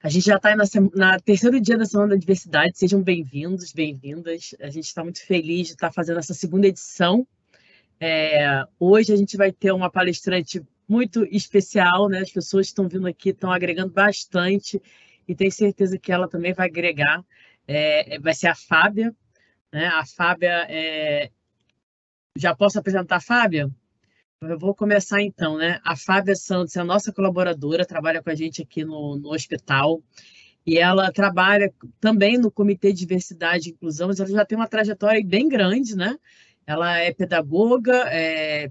A gente já está na terceiro dia da Semana da Diversidade. Sejam bem-vindos, bem-vindas. A gente está muito feliz de estar fazendo essa segunda edição. Hoje a gente vai ter uma palestrante muito especial, né? As pessoas que estão vindo aqui estão agregando bastante e tenho certeza que ela também vai agregar. Vai ser a Fábia, né? A Fábia, já posso apresentar a Fábia? Eu vou começar então, né? A Fábia Santos é a nossa colaboradora, trabalha com a gente aqui no hospital. E ela trabalha também no Comitê de Diversidade e Inclusão, mas ela já tem uma trajetória bem grande, né? Ela é pedagoga,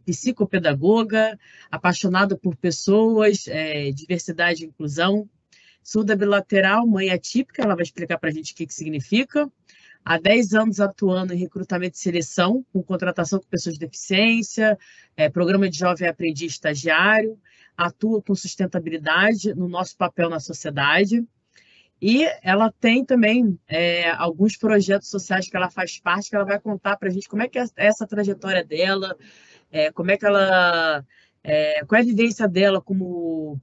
psicopedagoga, apaixonada por pessoas, diversidade e inclusão, surda bilateral, mãe atípica, ela vai explicar para a gente o que significa. Há 10 anos atuando em recrutamento e seleção, com contratação com pessoas de deficiência, programa de jovem aprendiz estagiário, atua com sustentabilidade no nosso papel na sociedade. E ela tem também alguns projetos sociais que ela faz parte, que ela vai contar para a gente como é que é essa trajetória dela, como é que ela, qual é a vivência dela como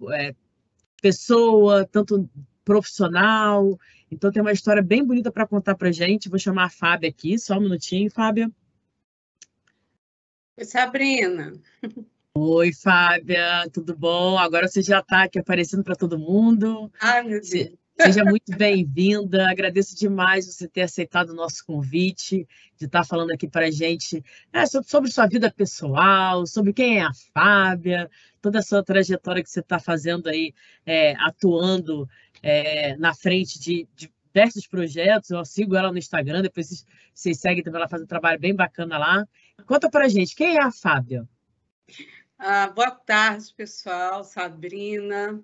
pessoa, tanto profissional. Então tem uma história bem bonita para contar para a gente. Vou chamar a Fábia aqui, só um minutinho, Fábia. Oi, Sabrina. Oi, Fábia, tudo bom? Agora você já está aqui aparecendo para todo mundo. Ai, meu Deus. Seja muito bem-vinda. Agradeço demais você ter aceitado o nosso convite, de estar falando aqui para a gente sobre sua vida pessoal, sobre quem é a Fábia, toda a sua trajetória que você está fazendo aí, atuando na frente de diversos projetos. Eu sigo ela no Instagram, depois vocês seguem também, ela faz um trabalho bem bacana lá. Conta para a gente, quem é a Fábia? Boa tarde, pessoal. Sabrina.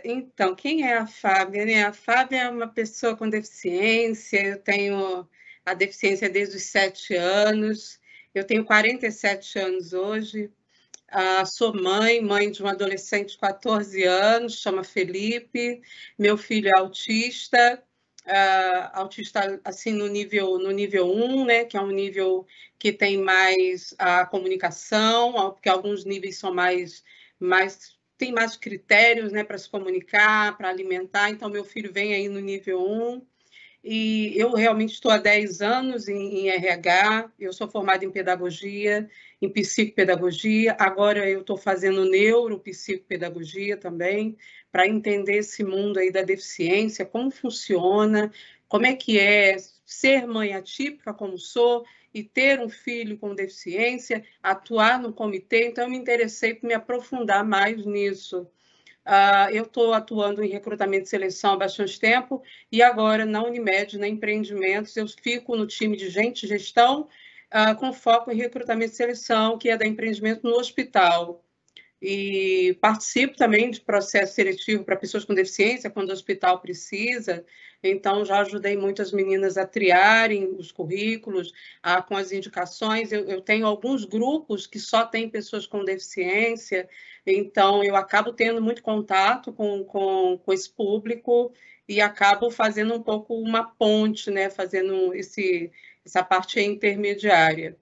Então, quem é a Fábia, né? A Fábia é uma pessoa com deficiência. Eu tenho a deficiência desde os 7 anos. Eu tenho 47 anos hoje. Sou mãe de um adolescente de 14 anos, chama Felipe. Meu filho é autista. Autista assim no nível 1, né, que é um nível que tem mais a comunicação, porque alguns níveis são mais tem mais critérios, né, para se comunicar, para alimentar. Então meu filho vem aí no nível 1. E eu realmente estou há 10 anos em RH, eu sou formada em pedagogia, em psicopedagogia, agora eu estou fazendo neuropsicopedagogia também, para entender esse mundo aí da deficiência, como funciona, como é que é ser mãe atípica, como sou, e ter um filho com deficiência, atuar no comitê. Então eu me interessei por me aprofundar mais nisso. Eu estou atuando em recrutamento e seleção há bastante tempo e agora na Unimed, na Empreendimentos, eu fico no time de gente e gestão com foco em recrutamento e seleção, que é da Empreendimento no hospital. E participo também de processo seletivo para pessoas com deficiência, quando o hospital precisa. Então, já ajudei muitas meninas a triarem os currículos, com as indicações. Eu tenho alguns grupos que só têm pessoas com deficiência, então eu acabo tendo muito contato com esse público e acabo fazendo um pouco uma ponte, né? Fazendo essa parte intermediária.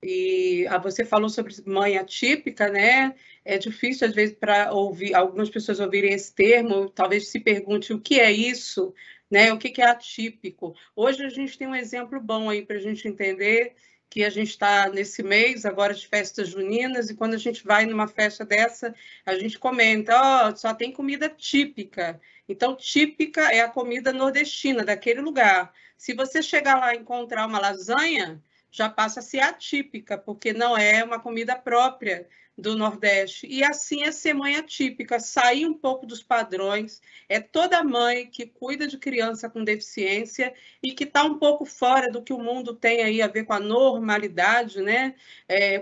E você falou sobre mãe atípica, né? É difícil, às vezes, para ouvir algumas pessoas ouvirem esse termo, talvez se pergunte o que é isso, né? O que é atípico. Hoje a gente tem um exemplo bom aí para a gente entender que a gente está nesse mês agora de festas juninas, e quando a gente vai numa festa dessa, a gente comenta, só tem comida típica. Então, típica é a comida nordestina daquele lugar. Se você chegar lá e encontrar uma lasanha, já passa a ser atípica, porque não é uma comida própria do Nordeste. E assim é ser mãe atípica, sair um pouco dos padrões. É toda mãe que cuida de criança com deficiência e que está um pouco fora do que o mundo tem aí a ver com a normalidade, né?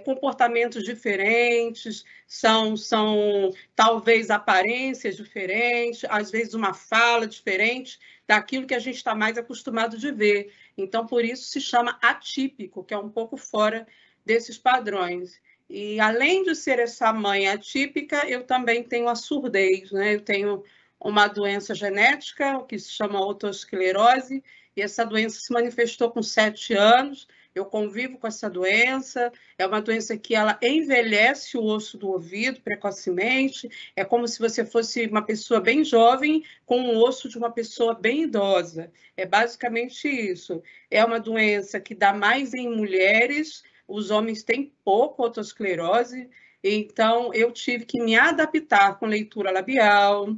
Comportamentos diferentes, são talvez aparências diferentes, às vezes uma fala diferente daquilo que a gente está mais acostumado de ver. Então, por isso se chama atípico, que é um pouco fora desses padrões. E, além de ser essa mãe atípica, eu também tenho a surdez, né? Eu tenho uma doença genética, que se chama otosclerose, e essa doença se manifestou com 7 anos. eu convivo com essa doença, é uma doença que ela envelhece o osso do ouvido precocemente, é como se você fosse uma pessoa bem jovem com o osso de uma pessoa bem idosa. É basicamente isso. É uma doença que dá mais em mulheres, os homens têm pouco otosclerose, então eu tive que me adaptar com leitura labial,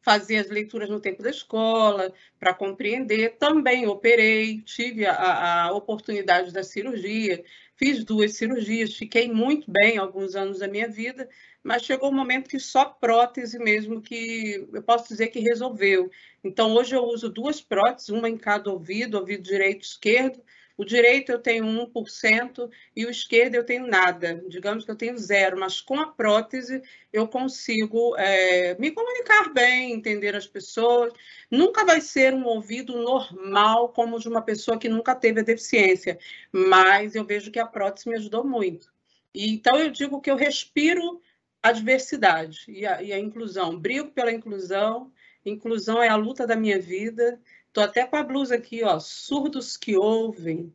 fazer as leituras no tempo da escola, para compreender. Também operei, tive a oportunidade da cirurgia, fiz 2 cirurgias, fiquei muito bem alguns anos da minha vida, mas chegou um momento que só prótese mesmo que eu posso dizer que resolveu. Então, hoje eu uso 2 próteses, uma em cada ouvido, ouvido direito e esquerdo. O direito eu tenho 1% e o esquerdo eu tenho nada. Digamos que eu tenho 0, mas com a prótese eu consigo me comunicar bem, entender as pessoas. Nunca vai ser um ouvido normal como o de uma pessoa que nunca teve a deficiência, mas eu vejo que a prótese me ajudou muito. E, então, eu digo que eu respiro a diversidade e a inclusão. Brigo pela inclusão. Inclusão é a luta da minha vida. Estou até com a blusa aqui, ó, surdos que ouvem,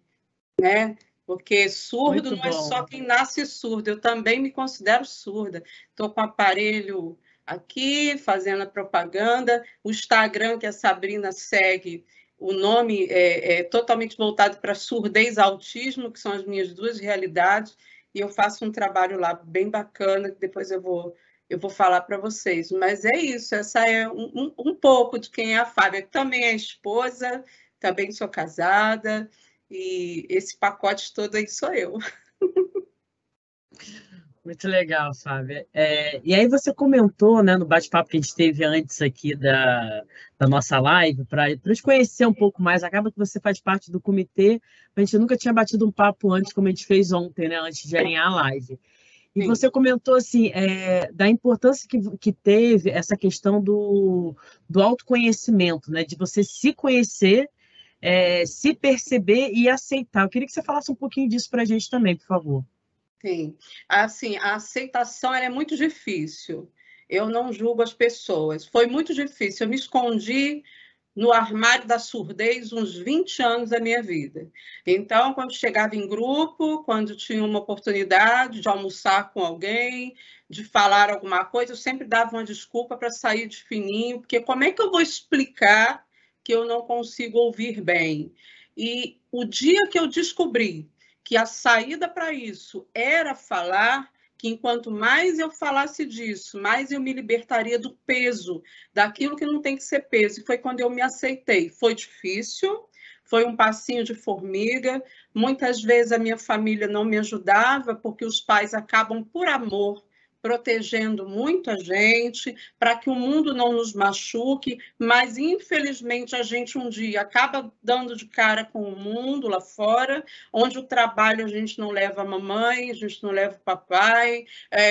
né? Porque surdo Muito não é só bom. quem nasce surdo, eu também me considero surda. Estou com o aparelho aqui, fazendo a propaganda. O Instagram que a Sabrina segue, o nome é totalmente voltado para surdez e autismo, que são as minhas 2 realidades, e eu faço um trabalho lá bem bacana, que depois eu vou falar para vocês. Mas é isso, essa é um pouco de quem é a Fábia. Também é esposa, também sou casada, e esse pacote todo aí sou eu. Muito legal, Fábia. E aí você comentou, né, no bate-papo que a gente teve antes aqui da nossa live, para te conhecer um pouco mais, acaba que você faz parte do comitê, a gente nunca tinha batido um papo antes, como a gente fez ontem, né, antes de alinhar a live. E Sim. você comentou assim, da importância que teve essa questão do autoconhecimento, né, de você se conhecer, se perceber e aceitar. Eu queria que você falasse um pouquinho disso para a gente também, por favor. Sim, assim, a aceitação ela é muito difícil. Eu não julgo as pessoas. Foi muito difícil. Eu me escondi no armário da surdez uns 20 anos da minha vida. Então, quando chegava em grupo, quando tinha uma oportunidade de almoçar com alguém, de falar alguma coisa, eu sempre dava uma desculpa para sair de fininho, porque como é que eu vou explicar que eu não consigo ouvir bem? E o dia que eu descobri que a saída para isso era falar, que enquanto mais eu falasse disso, mais eu me libertaria do peso, daquilo que não tem que ser peso. E foi quando eu me aceitei. Foi difícil, foi um passinho de formiga. Muitas vezes a minha família não me ajudava, porque os pais acabam, por amor, protegendo muito a gente, para que o mundo não nos machuque, mas infelizmente a gente um dia acaba dando de cara com o mundo lá fora, onde o trabalho a gente não leva a mamãe, a gente não leva o papai,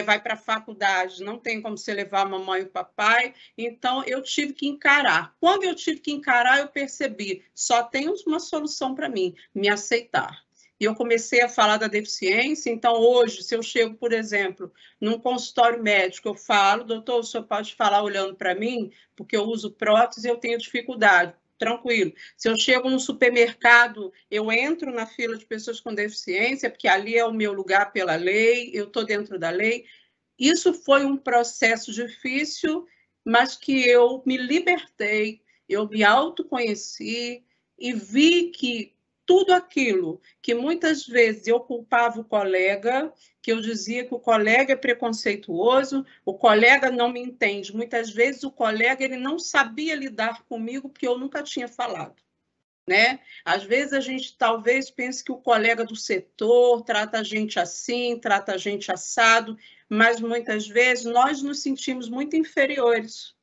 vai para a faculdade, não tem como você levar a mamãe e o papai, então eu tive que encarar. Quando eu tive que encarar, eu percebi, só tem uma solução para mim, me aceitar. E eu comecei a falar da deficiência, então hoje, se eu chego, por exemplo, num consultório médico, eu falo, doutor, o senhor pode falar olhando para mim, porque eu uso prótese e eu tenho dificuldade. Tranquilo. Se eu chego no supermercado, eu entro na fila de pessoas com deficiência, porque ali é o meu lugar pela lei, eu estou dentro da lei. Isso foi um processo difícil, mas que eu me libertei, eu me autoconheci e vi que tudo aquilo que muitas vezes eu culpava o colega, que eu dizia que o colega é preconceituoso, o colega não me entende. Muitas vezes o colega ele não sabia lidar comigo porque eu nunca tinha falado. Né? Às vezes a gente talvez pense que o colega do setor trata a gente assim, trata a gente assado, mas muitas vezes nós nos sentimos muito inferiores,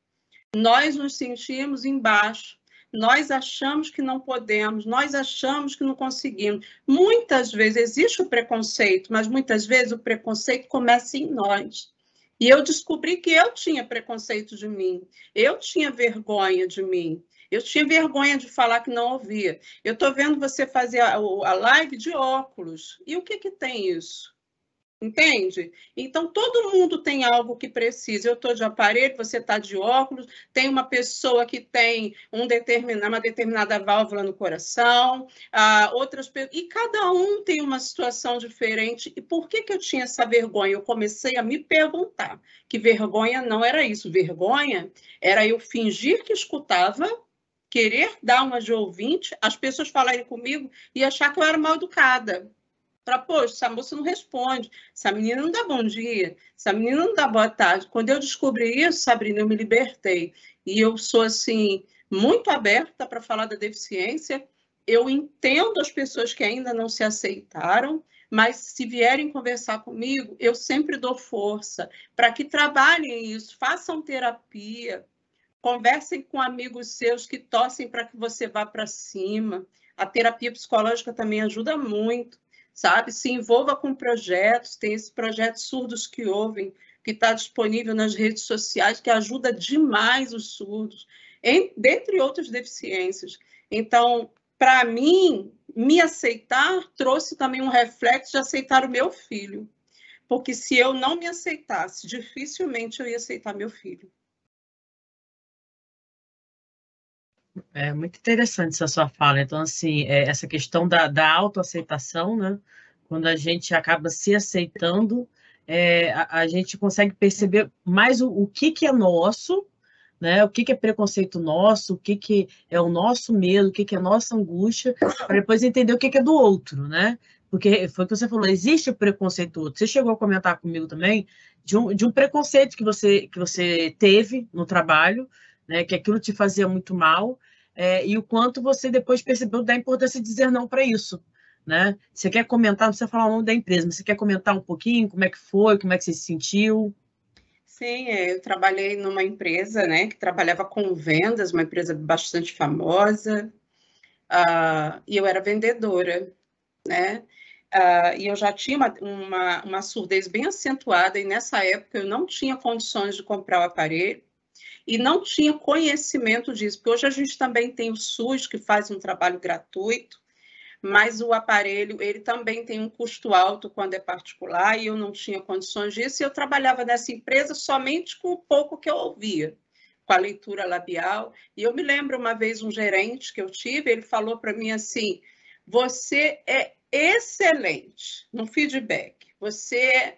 nós nos sentimos embaixo, nós achamos que não podemos, nós achamos que não conseguimos. Muitas vezes existe o preconceito, mas muitas vezes o preconceito começa em nós. E eu descobri que eu tinha preconceito de mim, eu tinha vergonha de mim, eu tinha vergonha de falar que não ouvia. Eu estou vendo você fazer a live de óculos. E o que tem isso? Entende? Então, todo mundo tem algo que precisa. Eu estou de aparelho, você está de óculos, tem uma pessoa que tem uma determinada válvula no coração, e cada um tem uma situação diferente. E por que eu tinha essa vergonha? Eu comecei a me perguntar que vergonha não era isso. Vergonha era eu fingir que escutava, querer dar uma de ouvinte, as pessoas falarem comigo e achar que eu era mal educada. Para, poxa, essa moça não responde, essa menina não dá bom dia, essa menina não dá boa tarde. Quando eu descobri isso, Sabrina, eu me libertei. E eu sou, assim, muito aberta para falar da deficiência. Eu entendo as pessoas que ainda não se aceitaram, mas se vierem conversar comigo, eu sempre dou força para que trabalhem isso, façam terapia, conversem com amigos seus que torcem para que você vá para cima. A terapia psicológica também ajuda muito, sabe? Se envolva com projetos, tem esse projeto Surdos que Ouvem, que está disponível nas redes sociais, que ajuda demais os surdos, dentre outras deficiências. Então, para mim, me aceitar trouxe também um reflexo de aceitar o meu filho. Porque se eu não me aceitasse, dificilmente eu ia aceitar meu filho. É muito interessante essa sua fala. Então, assim, essa questão da autoaceitação, né? Quando a gente acaba se aceitando, a gente consegue perceber mais o que é nosso, né? O que é preconceito nosso, o que é o nosso medo, o que é nossa angústia, para depois entender o que é do outro, né? Porque foi o que você falou, existe o preconceito do outro. Você chegou a comentar comigo também de um preconceito que você teve no trabalho, né? Que aquilo te fazia muito mal, e o quanto você depois percebeu da importância de dizer não para isso, né? Você quer comentar, não precisa falar o nome da empresa, mas você quer comentar um pouquinho como é que foi, como é que você se sentiu? Sim, eu trabalhei numa empresa, né, que trabalhava com vendas, uma empresa bastante famosa, e eu era vendedora, né? E eu já tinha uma surdez bem acentuada, e nessa época eu não tinha condições de comprar o aparelho e não tinha conhecimento disso, porque hoje a gente também tem o SUS, que faz um trabalho gratuito, mas o aparelho ele também tem um custo alto quando é particular e eu não tinha condições disso e eu trabalhava nessa empresa somente com o pouco que eu ouvia, com a leitura labial. E eu me lembro uma vez um gerente que eu tive, ele falou para mim assim, você é excelente no feedback, você é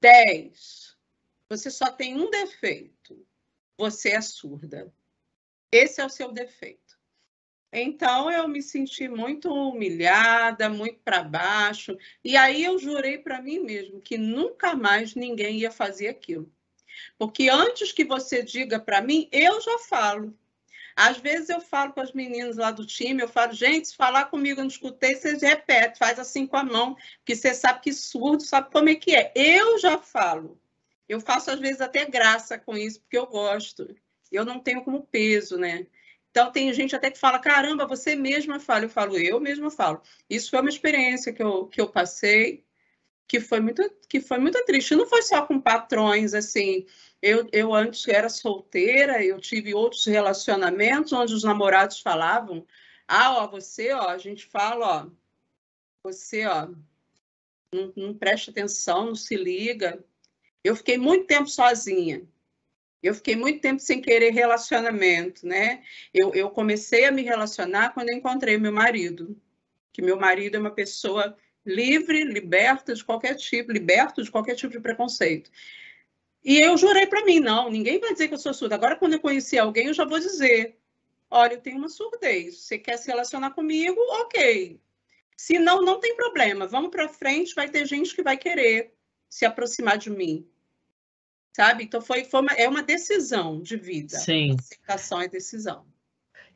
10, você só tem um defeito, você é surda. Esse é o seu defeito. Então, eu me senti muito humilhada, muito para baixo. E aí eu jurei para mim mesmo que nunca mais ninguém ia fazer aquilo. Porque antes que você diga para mim, eu já falo. Às vezes eu falo com as meninas lá do time, eu falo, gente, se falar comigo, eu não escutei, você repete, faz assim com a mão, porque você sabe que surdo, sabe como é que é. Eu já falo. Eu faço, às vezes, até graça com isso, porque eu gosto. Eu não tenho como peso, né? Então, tem gente até que fala, caramba, você mesma fala. Eu falo, eu mesma falo. Isso foi uma experiência que eu passei, que foi muito triste. Não foi só com patrões, assim. Eu antes era solteira, eu tive outros relacionamentos onde os namorados falavam, ó, você, ó, a gente fala, ó, você, ó, não presta atenção, não se liga. Eu fiquei muito tempo sozinha. Eu fiquei muito tempo sem querer relacionamento, né? Eu comecei a me relacionar quando eu encontrei meu marido, que meu marido é uma pessoa livre, liberto de qualquer tipo de preconceito. E eu jurei para mim, não, ninguém vai dizer que eu sou surda. Agora, quando eu conhecer alguém, eu já vou dizer, olha, eu tenho uma surdez, você quer se relacionar comigo? Ok. Se não, não tem problema, vamos para frente, vai ter gente que vai querer se aproximar de mim. Sabe? Então, é uma decisão de vida. Sim. Aceitação é decisão.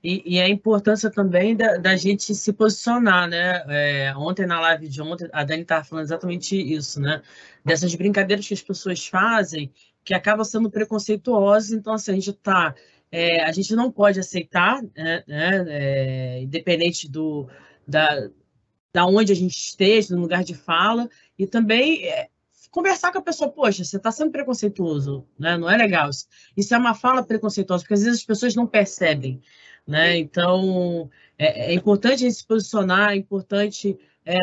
E a importância também da gente se posicionar, né? Ontem, na live de ontem, a Dani estava falando exatamente isso, né? Dessas brincadeiras que as pessoas fazem, que acabam sendo preconceituosas. Então, assim, a gente não pode aceitar, né? Independente da onde a gente esteja, no lugar de fala, e também conversar com a pessoa, poxa, você está sendo preconceituoso, né? Não é legal. Isso é uma fala preconceituosa, porque às vezes as pessoas não percebem, né? Então, é importante a gente se posicionar, é importante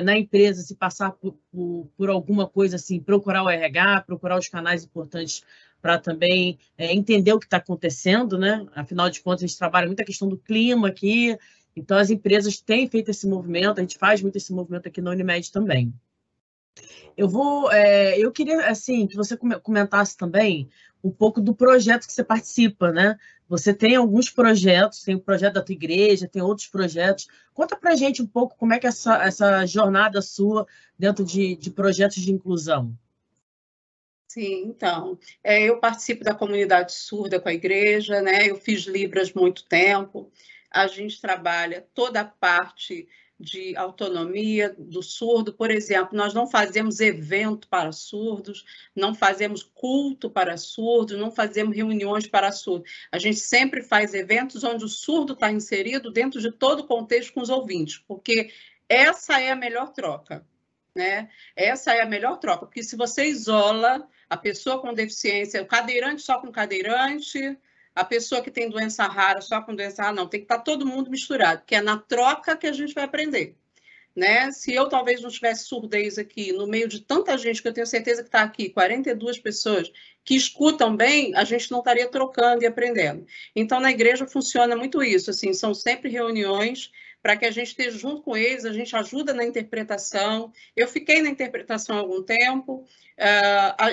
na empresa, se passar por alguma coisa assim, procurar o RH, procurar os canais importantes para também entender o que está acontecendo, né? Afinal de contas, a gente trabalha muito a questão do clima aqui, então as empresas têm feito esse movimento, a gente faz muito esse movimento aqui na Unimed também. Eu queria assim que você comentasse também um pouco do projeto que você participa, né? Você tem alguns projetos, tem o projeto da tua igreja, tem outros projetos. Conta pra gente um pouco como é que é essa jornada sua dentro de projetos de inclusão. Sim, então, eu participo da comunidade surda com a igreja, né? Eu fiz Libras muito tempo. A gente trabalha toda a parte de autonomia do surdo. Por exemplo, nós não fazemos evento para surdos, não fazemos culto para surdos, não fazemos reuniões para surdos. A gente sempre faz eventos onde o surdo está inserido dentro de todo o contexto com os ouvintes, porque essa é a melhor troca, né? Essa é a melhor troca, porque se você isola a pessoa com deficiência, o cadeirante só com cadeirante, a pessoa que tem doença rara só com doença rara, não, tem que estar todo mundo misturado, porque é na troca que a gente vai aprender, né? Se eu talvez não tivesse surdez aqui, no meio de tanta gente, que eu tenho certeza que está aqui, 42 pessoas que escutam bem, a gente não estaria trocando e aprendendo. Então, na igreja funciona muito isso, assim, são sempre reuniões para que a gente esteja junto com eles, a gente ajuda na interpretação. Eu fiquei na interpretação há algum tempo,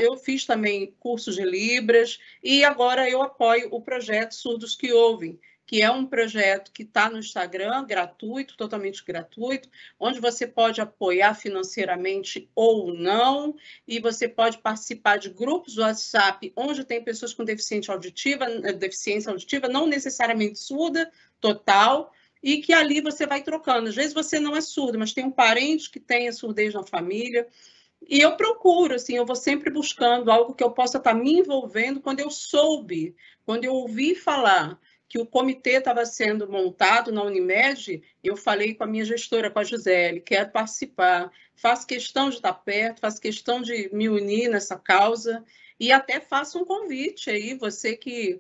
eu fiz também cursos de Libras, e agora eu apoio o projeto Surdos que Ouvem, que é um projeto que está no Instagram, gratuito, totalmente gratuito, onde você pode apoiar financeiramente ou não, e você pode participar de grupos do WhatsApp, onde tem pessoas com deficiência auditiva, não necessariamente surda, total, e que ali você vai trocando. Às vezes você não é surdo, mas tem um parente que tenha surdez na família, e eu procuro, assim, eu vou sempre buscando algo que eu possa estar me envolvendo. Quando eu ouvi falar que o comitê estava sendo montado na Unimed, eu falei com a minha gestora, com a Gisele, quero participar, faço questão de estar perto, faço questão de me unir nessa causa, e até faço um convite aí, você que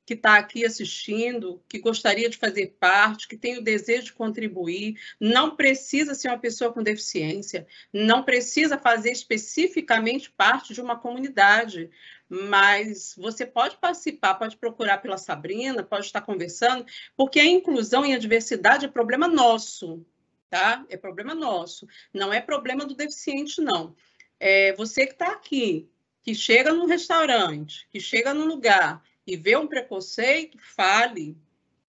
está aqui assistindo, que gostaria de fazer parte, que tem o desejo de contribuir, não precisa ser uma pessoa com deficiência, não precisa fazer especificamente parte de uma comunidade, mas você pode participar, pode procurar pela Sabrina, pode estar conversando, porque a inclusão e a diversidade é problema nosso, tá? É problema nosso, não é problema do deficiente, não. Você que está aqui, que chega num restaurante, que chega num lugar e vê um preconceito, fale,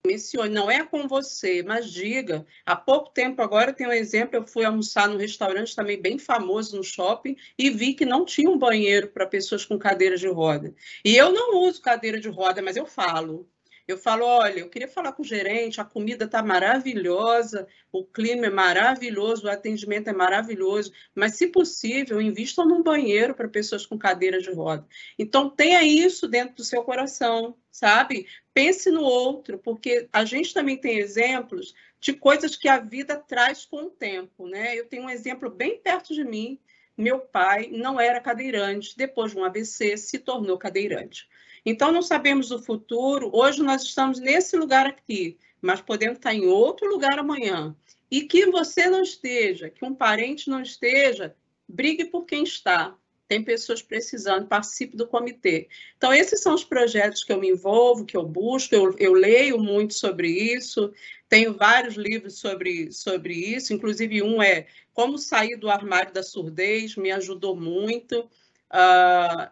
mencione, não é com você, mas diga. Há pouco tempo agora, tem um exemplo, eu fui almoçar num restaurante também bem famoso no shopping e vi que não tinha um banheiro para pessoas com cadeira de roda. E eu não uso cadeira de roda, mas eu falo. Eu falo, olha, eu queria falar com o gerente, a comida está maravilhosa, o clima é maravilhoso, o atendimento é maravilhoso, mas, se possível, invistam num banheiro para pessoas com cadeira de roda. Então, tenha isso dentro do seu coração, sabe? Pense no outro, porque a gente também tem exemplos de coisas que a vida traz com o tempo, né? Eu tenho um exemplo bem perto de mim. Meu pai não era cadeirante, depois de um AVC se tornou cadeirante. Então, não sabemos o futuro. Hoje nós estamos nesse lugar aqui, mas podemos estar em outro lugar amanhã. E que você não esteja, que um parente não esteja, brigue por quem está. Tem pessoas precisando, participe do comitê. Então, esses são os projetos que eu me envolvo, que eu busco, eu leio muito sobre isso, tenho vários livros sobre isso, inclusive um é Como Sair do Armário da Surdez, me ajudou muito,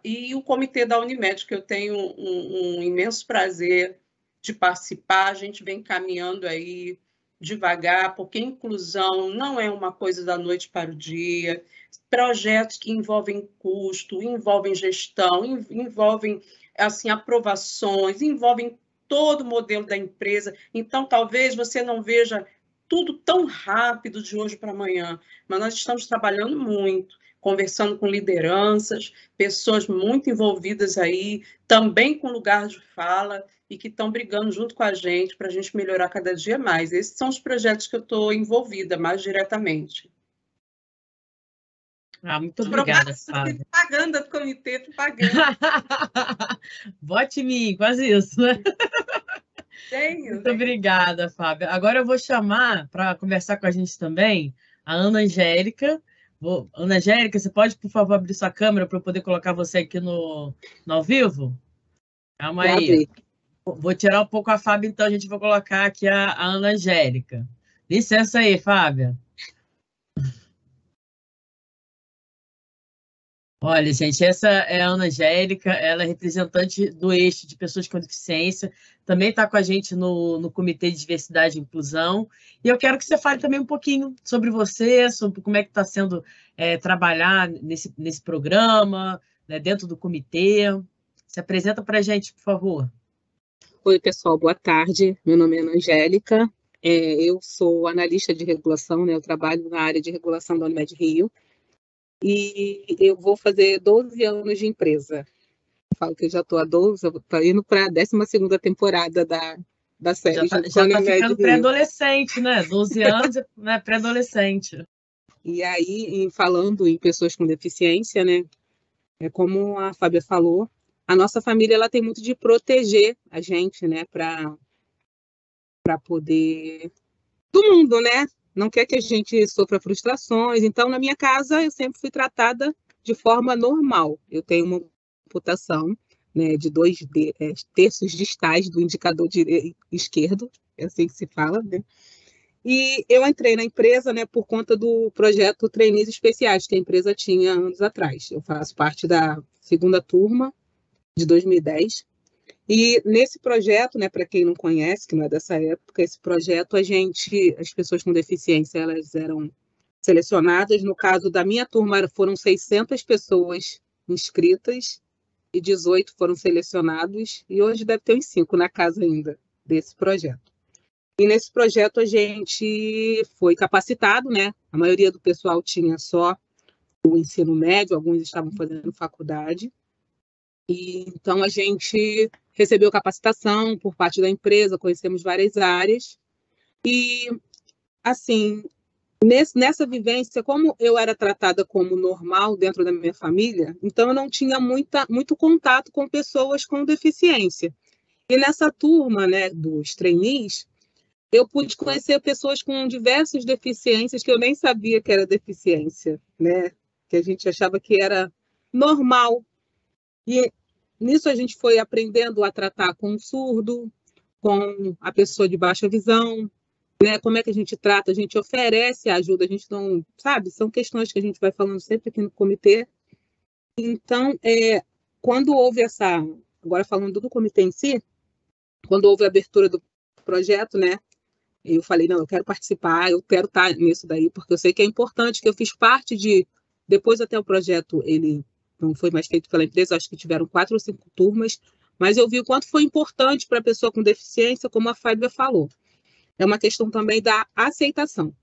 e o comitê da Unimed, que eu tenho um imenso prazer de participar, a gente vem caminhando aí devagar, porque inclusão não é uma coisa da noite para o dia, projetos que envolvem custo, envolvem gestão, envolvem assim, aprovações, envolvem todo o modelo da empresa. Então, talvez você não veja tudo tão rápido de hoje para amanhã, mas nós estamos trabalhando muito, conversando com lideranças, pessoas muito envolvidas aí, também com lugar de fala, e que estão brigando junto com a gente para a gente melhorar cada dia mais. Esses são os projetos que eu estou envolvida mais diretamente. Muito obrigada, Fábio. Propaganda do comitê, propaganda. Vote em mim, quase isso, né? Tenho. Muito obrigada, Fábio. Agora eu vou chamar para conversar com a gente também a Ana Angélica. Ana Angélica, você pode, por favor, abrir sua câmera para eu poder colocar você aqui no ao vivo? Calma Já aí. abri. Vou tirar um pouco a Fábia, então a gente vai colocar aqui a Ana Angélica. Licença aí, Fábia. Olha, gente, essa é a Ana Angélica, ela é representante do eixo de pessoas com deficiência, também está com a gente no Comitê de Diversidade e Inclusão. E eu quero que você fale também um pouquinho sobre você, sobre como é que está sendo trabalhar nesse programa, né, dentro do comitê. Se apresenta para a gente, por favor. Oi, pessoal, boa tarde. Meu nome é Ana Angélica. Eu sou analista de regulação, né? Eu trabalho na área de regulação da Unimed Rio. E eu vou fazer 12 anos de empresa. Falo que eu já estou há 12, estou indo para a 12ª temporada da série, junto com a Já tá Unimed ficando Rio. pré-adolescente, né? 12 anos, né? Pré-adolescente. E aí, falando em pessoas com deficiência, né? Como a Fábia falou, a nossa família ela tem muito de proteger a gente, né? Para poder do mundo, né? Não quer que a gente sofra frustrações. Então, na minha casa, eu sempre fui tratada de forma normal. Eu tenho uma computação, né, de 2 terços distais do indicador esquerdo, é assim que se fala, né? E eu entrei na empresa, né, por conta do projeto Trainees Especiais que a empresa tinha anos atrás. Eu faço parte da segunda turma de 2010. E nesse projeto, né, para quem não conhece, que não é dessa época, esse projeto as pessoas com deficiência, elas eram selecionadas. No caso da minha turma, foram 600 pessoas inscritas e 18 foram selecionados. E hoje deve ter uns 5 na casa ainda desse projeto. E nesse projeto a gente foi capacitado, né? A maioria do pessoal tinha só o ensino médio, alguns estavam fazendo faculdade. E então a gente recebeu capacitação por parte da empresa, conhecemos várias áreas. E, assim, nessa vivência, como eu era tratada como normal dentro da minha família, então eu não tinha muito contato com pessoas com deficiência. E nessa turma, né, dos trainees, eu pude conhecer pessoas com diversas deficiências que eu nem sabia que era deficiência, né? Que a gente achava que era normal. E nisso a gente foi aprendendo a tratar com o surdo, com a pessoa de baixa visão, né? Como é que a gente trata? A gente oferece ajuda, a gente não, sabe? São questões que a gente vai falando sempre aqui no comitê. Então, quando houve agora falando do comitê em si, quando houve a abertura do projeto, né? Eu falei, não, eu quero participar, eu quero estar nisso daí, porque eu sei que é importante, que eu fiz parte depois até o projeto, ele não foi mais feito pela empresa, acho que tiveram 4 ou 5 turmas, mas eu vi o quanto foi importante para a pessoa com deficiência, como a Fábia falou. É uma questão também da aceitação.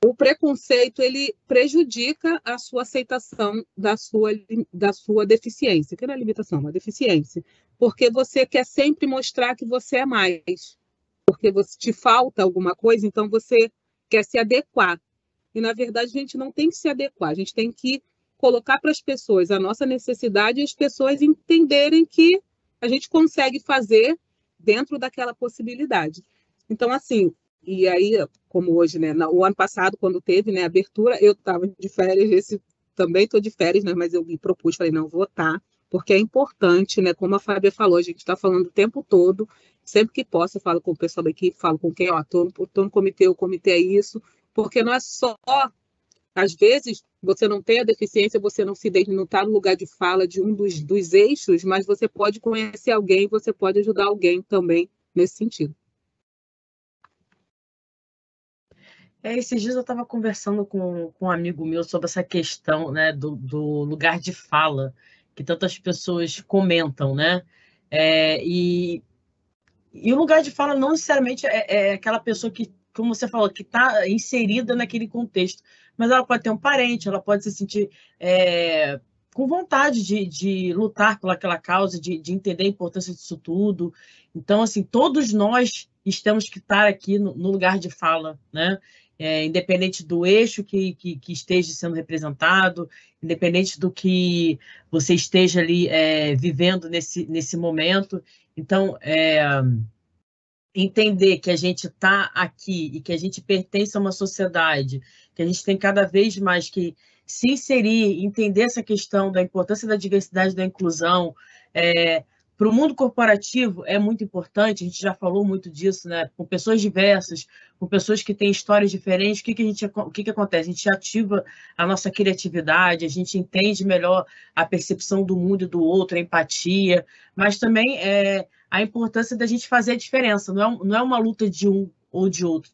O preconceito, ele prejudica a sua aceitação da sua deficiência, que não é limitação, é uma deficiência, porque você quer sempre mostrar que você é mais, porque te falta alguma coisa, então você quer se adequar. E, na verdade, a gente não tem que se adequar, a gente tem que colocar para as pessoas a nossa necessidade e as pessoas entenderem que a gente consegue fazer dentro daquela possibilidade. Então, assim, e aí, como hoje, né, o ano passado, quando teve, né, a abertura, eu estava de férias, também estou de férias, né, mas eu me propus, falei, não, vou estar, porque é importante, né, como a Fábia falou, a gente está falando o tempo todo, sempre que posso, eu falo com o pessoal da equipe, falo com quem, ó, estou no comitê, o comitê é isso, porque não é só, às vezes, você não tem a deficiência, você não está no lugar de fala de um dos eixos, mas você pode conhecer alguém, você pode ajudar alguém também nesse sentido. Esses dias eu estava conversando com um amigo meu sobre essa questão, né, do lugar de fala, que tantas pessoas comentam, né? E o lugar de fala não necessariamente é aquela pessoa que, como você falou, que está inserida naquele contexto, mas ela pode ter um parente, ela pode se sentir com vontade de lutar pelaquela causa, de entender a importância disso tudo. Então, assim, todos nós temos que estar aqui no lugar de fala, né? Independente do eixo que esteja sendo representado, independente do que você esteja ali vivendo nesse momento. Então, entender que a gente está aqui e que a gente pertence a uma sociedade, que a gente tem cada vez mais que se inserir, entender essa questão da importância da diversidade, da inclusão, para o mundo corporativo é muito importante, a gente já falou muito disso, né? Com pessoas diversas, com pessoas que têm histórias diferentes, o que acontece? A gente ativa a nossa criatividade, a gente entende melhor a percepção do mundo e do outro, a empatia, mas também a importância da gente fazer a diferença, não é uma luta de um ou de outro,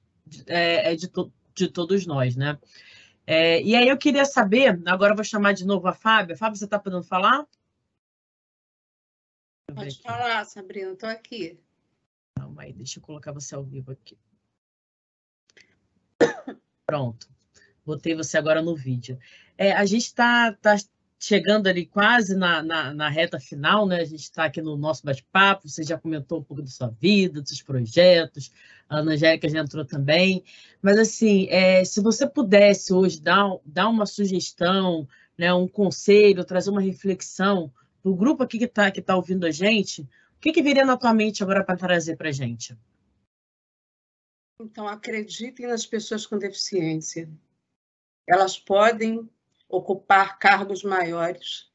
de todos nós, né? E aí eu queria saber, agora eu vou chamar de novo a Fábia. Fábia, você está podendo falar? Pode falar, Sabrina, estou aqui. Calma aí, deixa eu colocar você ao vivo aqui. Pronto, botei você agora no vídeo. A gente está chegando ali quase na reta final, né? A gente está aqui no nosso bate-papo, você já comentou um pouco da sua vida, dos seus projetos, a Ana Angélica já entrou também, mas assim, se você pudesse hoje dar uma sugestão, né, um conselho, trazer uma reflexão para o grupo aqui que tá ouvindo a gente, o que viria na tua mente agora para trazer para a gente? Então, acreditem nas pessoas com deficiência. Elas podem ocupar cargos maiores,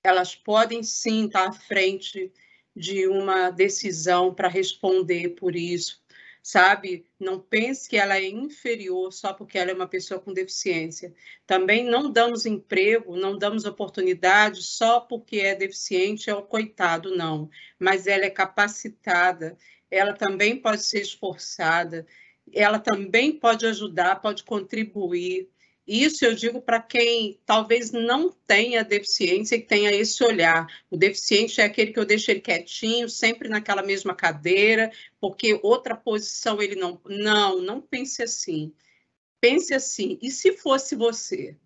elas podem sim estar à frente de uma decisão para responder por isso, sabe? Não pense que ela é inferior só porque ela é uma pessoa com deficiência. Também não damos emprego, não damos oportunidade só porque é deficiente, é o coitado, não. Mas ela é capacitada, ela também pode ser esforçada, ela também pode ajudar, pode contribuir. Isso eu digo para quem talvez não tenha deficiência e tenha esse olhar. O deficiente é aquele que eu deixo ele quietinho, sempre naquela mesma cadeira, porque outra posição ele não... Não pense assim. Pense assim, e se fosse você?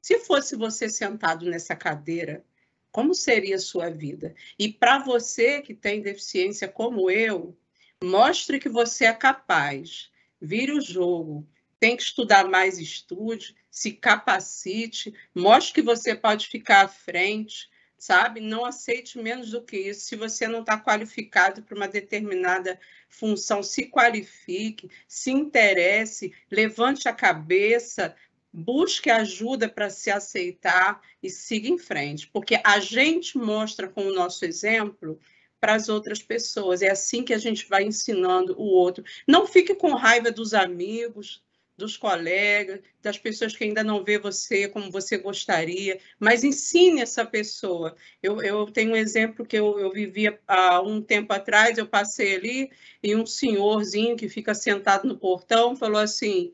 Se fosse você sentado nessa cadeira, como seria a sua vida? E para você que tem deficiência como eu, mostre que você é capaz. Vire o jogo. Tem que estudar mais, estude, se capacite, mostre que você pode ficar à frente, sabe? Não aceite menos do que isso. Se você não está qualificado para uma determinada função, se qualifique, se interesse, levante a cabeça, busque ajuda para se aceitar e siga em frente, porque a gente mostra com o nosso exemplo para as outras pessoas. É assim que a gente vai ensinando o outro. Não fique com raiva dos amigos, dos colegas, das pessoas que ainda não vê você como você gostaria, mas ensine essa pessoa. Eu tenho um exemplo que eu vivia há um tempo atrás, eu passei ali e um senhorzinho que fica sentado no portão falou assim: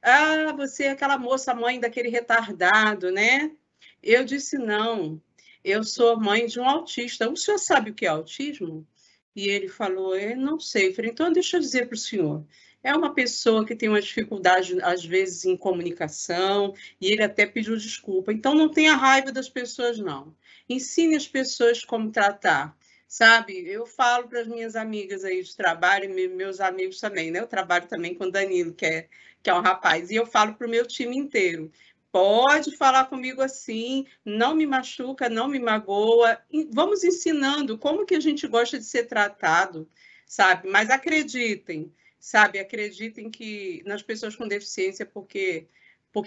ah, você é aquela moça mãe daquele retardado, né? Eu disse, não, eu sou mãe de um autista. O senhor sabe o que é autismo? E ele falou, eu não sei. Eu falei, então deixa eu dizer para o senhor. É uma pessoa que tem uma dificuldade, às vezes, em comunicação, e ele até pediu desculpa. Então, não tenha raiva das pessoas, não. Ensine as pessoas como tratar, sabe? Eu falo para as minhas amigas aí de trabalho, e meus amigos também, né? Eu trabalho também com o Danilo, que é um rapaz, e eu falo para o meu time inteiro, pode falar comigo assim, não me machuca, não me magoa, vamos ensinando como que a gente gosta de ser tratado, sabe? Mas acreditem, sabe? Acreditem que nas pessoas com deficiência, porque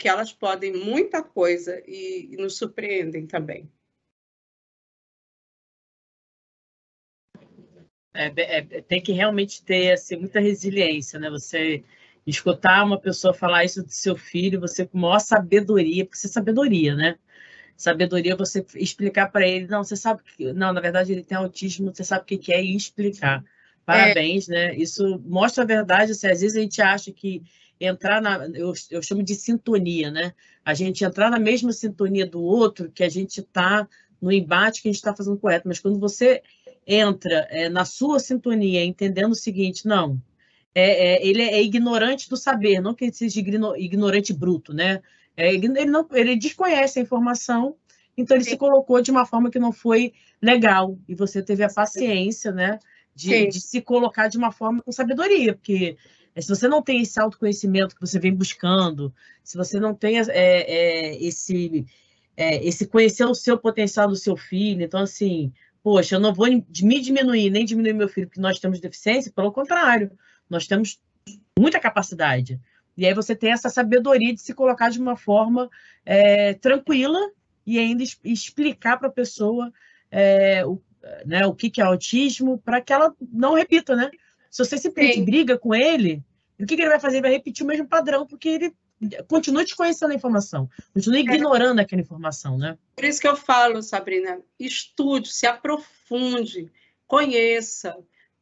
elas podem muita coisa e nos surpreendem também. Tem que realmente ter assim, muita resiliência, né? Você escutar uma pessoa falar isso do seu filho, você com maior sabedoria, porque isso é sabedoria, né? Sabedoria é você explicar para ele, não, você sabe que, não, na verdade ele tem autismo, você sabe o que é e explicar. Parabéns, né? Isso mostra a verdade, assim, às vezes a gente acha que entrar eu chamo de sintonia, né? A gente entrar na mesma sintonia do outro, que a gente está no embate que a gente está fazendo correto, mas quando você entra na sua sintonia, entendendo o seguinte, não, ele é ignorante do saber, não que ele seja ignorante bruto, né? Ele desconhece a informação, então ele se colocou de uma forma que não foi legal, e você teve a paciência, né, de se colocar de uma forma com sabedoria, porque se você não tem esse autoconhecimento que você vem buscando, se você não tem esse conhecer o seu potencial do seu filho, então, assim, poxa, eu não vou me diminuir, nem diminuir meu filho, porque nós temos deficiência, pelo contrário, nós temos muita capacidade. E aí você tem essa sabedoria de se colocar de uma forma tranquila e ainda explicar para a pessoa o que é autismo, para que ela não repita, né? Se você simplesmente briga com ele, o que ele vai fazer? Ele vai repetir o mesmo padrão, porque ele continua desconhecendo a informação, continua ignorando aquela informação, né? Por isso que eu falo, Sabrina, estude, se aprofunde, conheça,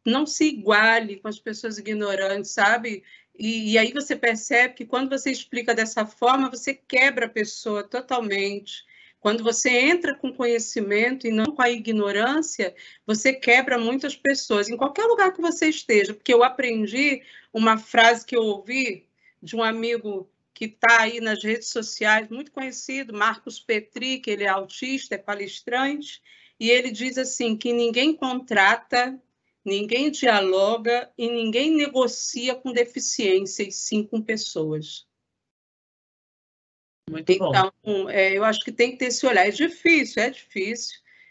não se iguale com as pessoas ignorantes, sabe? E aí você percebe que quando você explica dessa forma, você quebra a pessoa totalmente. Quando você entra com conhecimento e não com a ignorância, você quebra muitas pessoas, em qualquer lugar que você esteja. Porque eu aprendi uma frase que eu ouvi de um amigo que está aí nas redes sociais, muito conhecido, Marcos Petri, que ele é autista, é palestrante, e ele diz assim, que ninguém contrata, ninguém dialoga e ninguém negocia com deficiência, e sim com pessoas. Muito então, bom. Eu acho que tem que ter esse olhar. É difícil.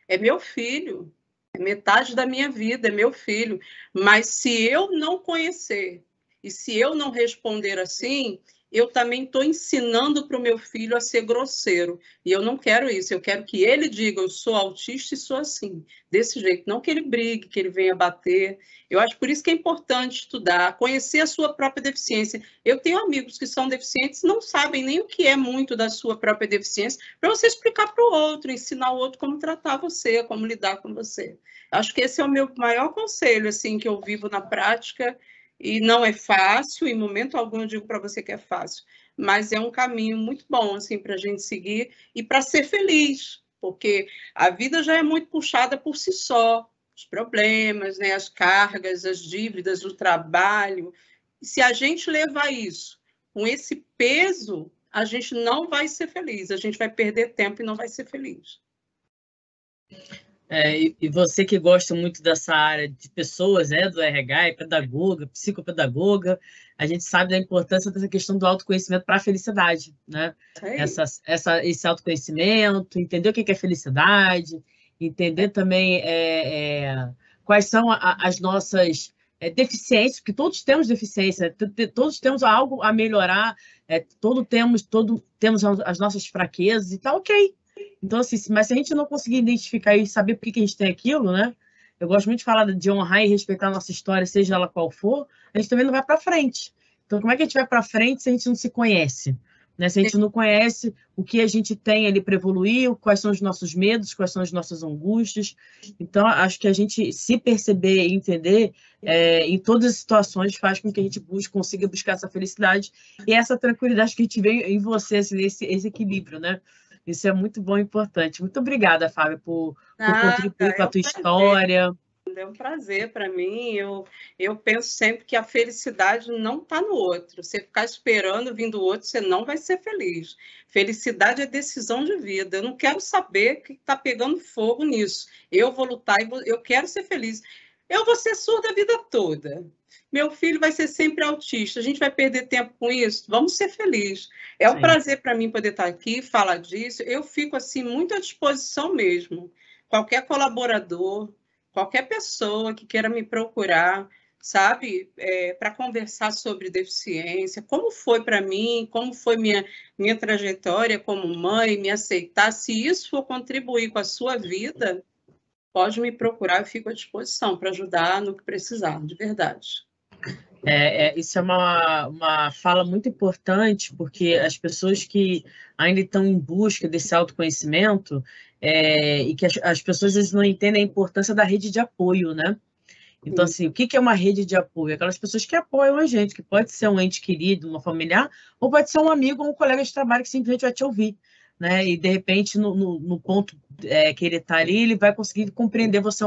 É meu filho, é metade da minha vida, é meu filho. Mas se eu não conhecer e se eu não responder assim, eu também estou ensinando para o meu filho a ser grosseiro. E eu não quero isso. Eu quero que ele diga, eu sou autista e sou assim, desse jeito. Não que ele brigue, que ele venha bater. Eu acho por isso que é importante estudar, conhecer a sua própria deficiência. Eu tenho amigos que são deficientes e não sabem nem o que é muito da sua própria deficiência, para você explicar para o outro, ensinar o outro como tratar você, como lidar com você. Acho que esse é o meu maior conselho, assim, que eu vivo na prática. E não é fácil, em momento algum eu digo para você que é fácil, mas é um caminho muito bom assim, para a gente seguir e para ser feliz, porque a vida já é muito puxada por si só, os problemas, né, as cargas, as dívidas, o trabalho. E se a gente levar isso com esse peso, a gente não vai ser feliz, a gente vai perder tempo e não vai ser feliz. E você que gosta muito dessa área de pessoas, do RH, pedagoga, psicopedagoga, a gente sabe da importância dessa questão do autoconhecimento para a felicidade, né? Esse autoconhecimento, entender o que é felicidade, entender também quais são as nossas deficiências, porque todos temos deficiência, todos temos algo a melhorar, todos temos as nossas fraquezas e tá ok. Então, assim, mas se a gente não conseguir identificar e saber por que a gente tem aquilo, né? Eu gosto muito de falar de honrar e respeitar a nossa história, seja ela qual for, a gente também não vai para frente. Então, como é que a gente vai para frente se a gente não se conhece? Né? Se a gente não conhece o que a gente tem ali para evoluir, quais são os nossos medos, quais são as nossas angústias. Então, acho que a gente se perceber e entender em todas as situações faz com que a gente consiga buscar essa felicidade e essa tranquilidade que a gente vê em você, assim, esse equilíbrio, né? Isso é muito bom e importante. Muito obrigada, Fábio, por contribuir com a tua história. É um prazer para mim. Eu penso sempre que a felicidade não está no outro. Você ficar esperando vindo do outro, você não vai ser feliz. Felicidade é decisão de vida. Eu não quero saber que está pegando fogo nisso. Eu vou lutar e eu quero ser feliz. Eu vou ser surda a vida toda. Meu filho vai ser sempre autista. A gente vai perder tempo com isso? Vamos ser felizes. É um prazer para mim poder estar aqui, falar disso. Eu fico assim muito à disposição mesmo. Qualquer colaborador, qualquer pessoa que queira me procurar, sabe, para conversar sobre deficiência, como foi para mim, como foi minha trajetória como mãe, me aceitar. Se isso for contribuir com a sua vida, pode me procurar, eu fico à disposição para ajudar no que precisar, de verdade. Isso é uma fala muito importante, porque as pessoas que ainda estão em busca desse autoconhecimento e que as pessoas às vezes não entendem a importância da rede de apoio, né? Então, assim, o que é uma rede de apoio? Aquelas pessoas que apoiam a gente, que pode ser um ente querido, uma familiar, ou pode ser um amigo ou um colega de trabalho que simplesmente vai te ouvir, né? E, de repente, no ponto que ele está ali, ele vai conseguir compreender você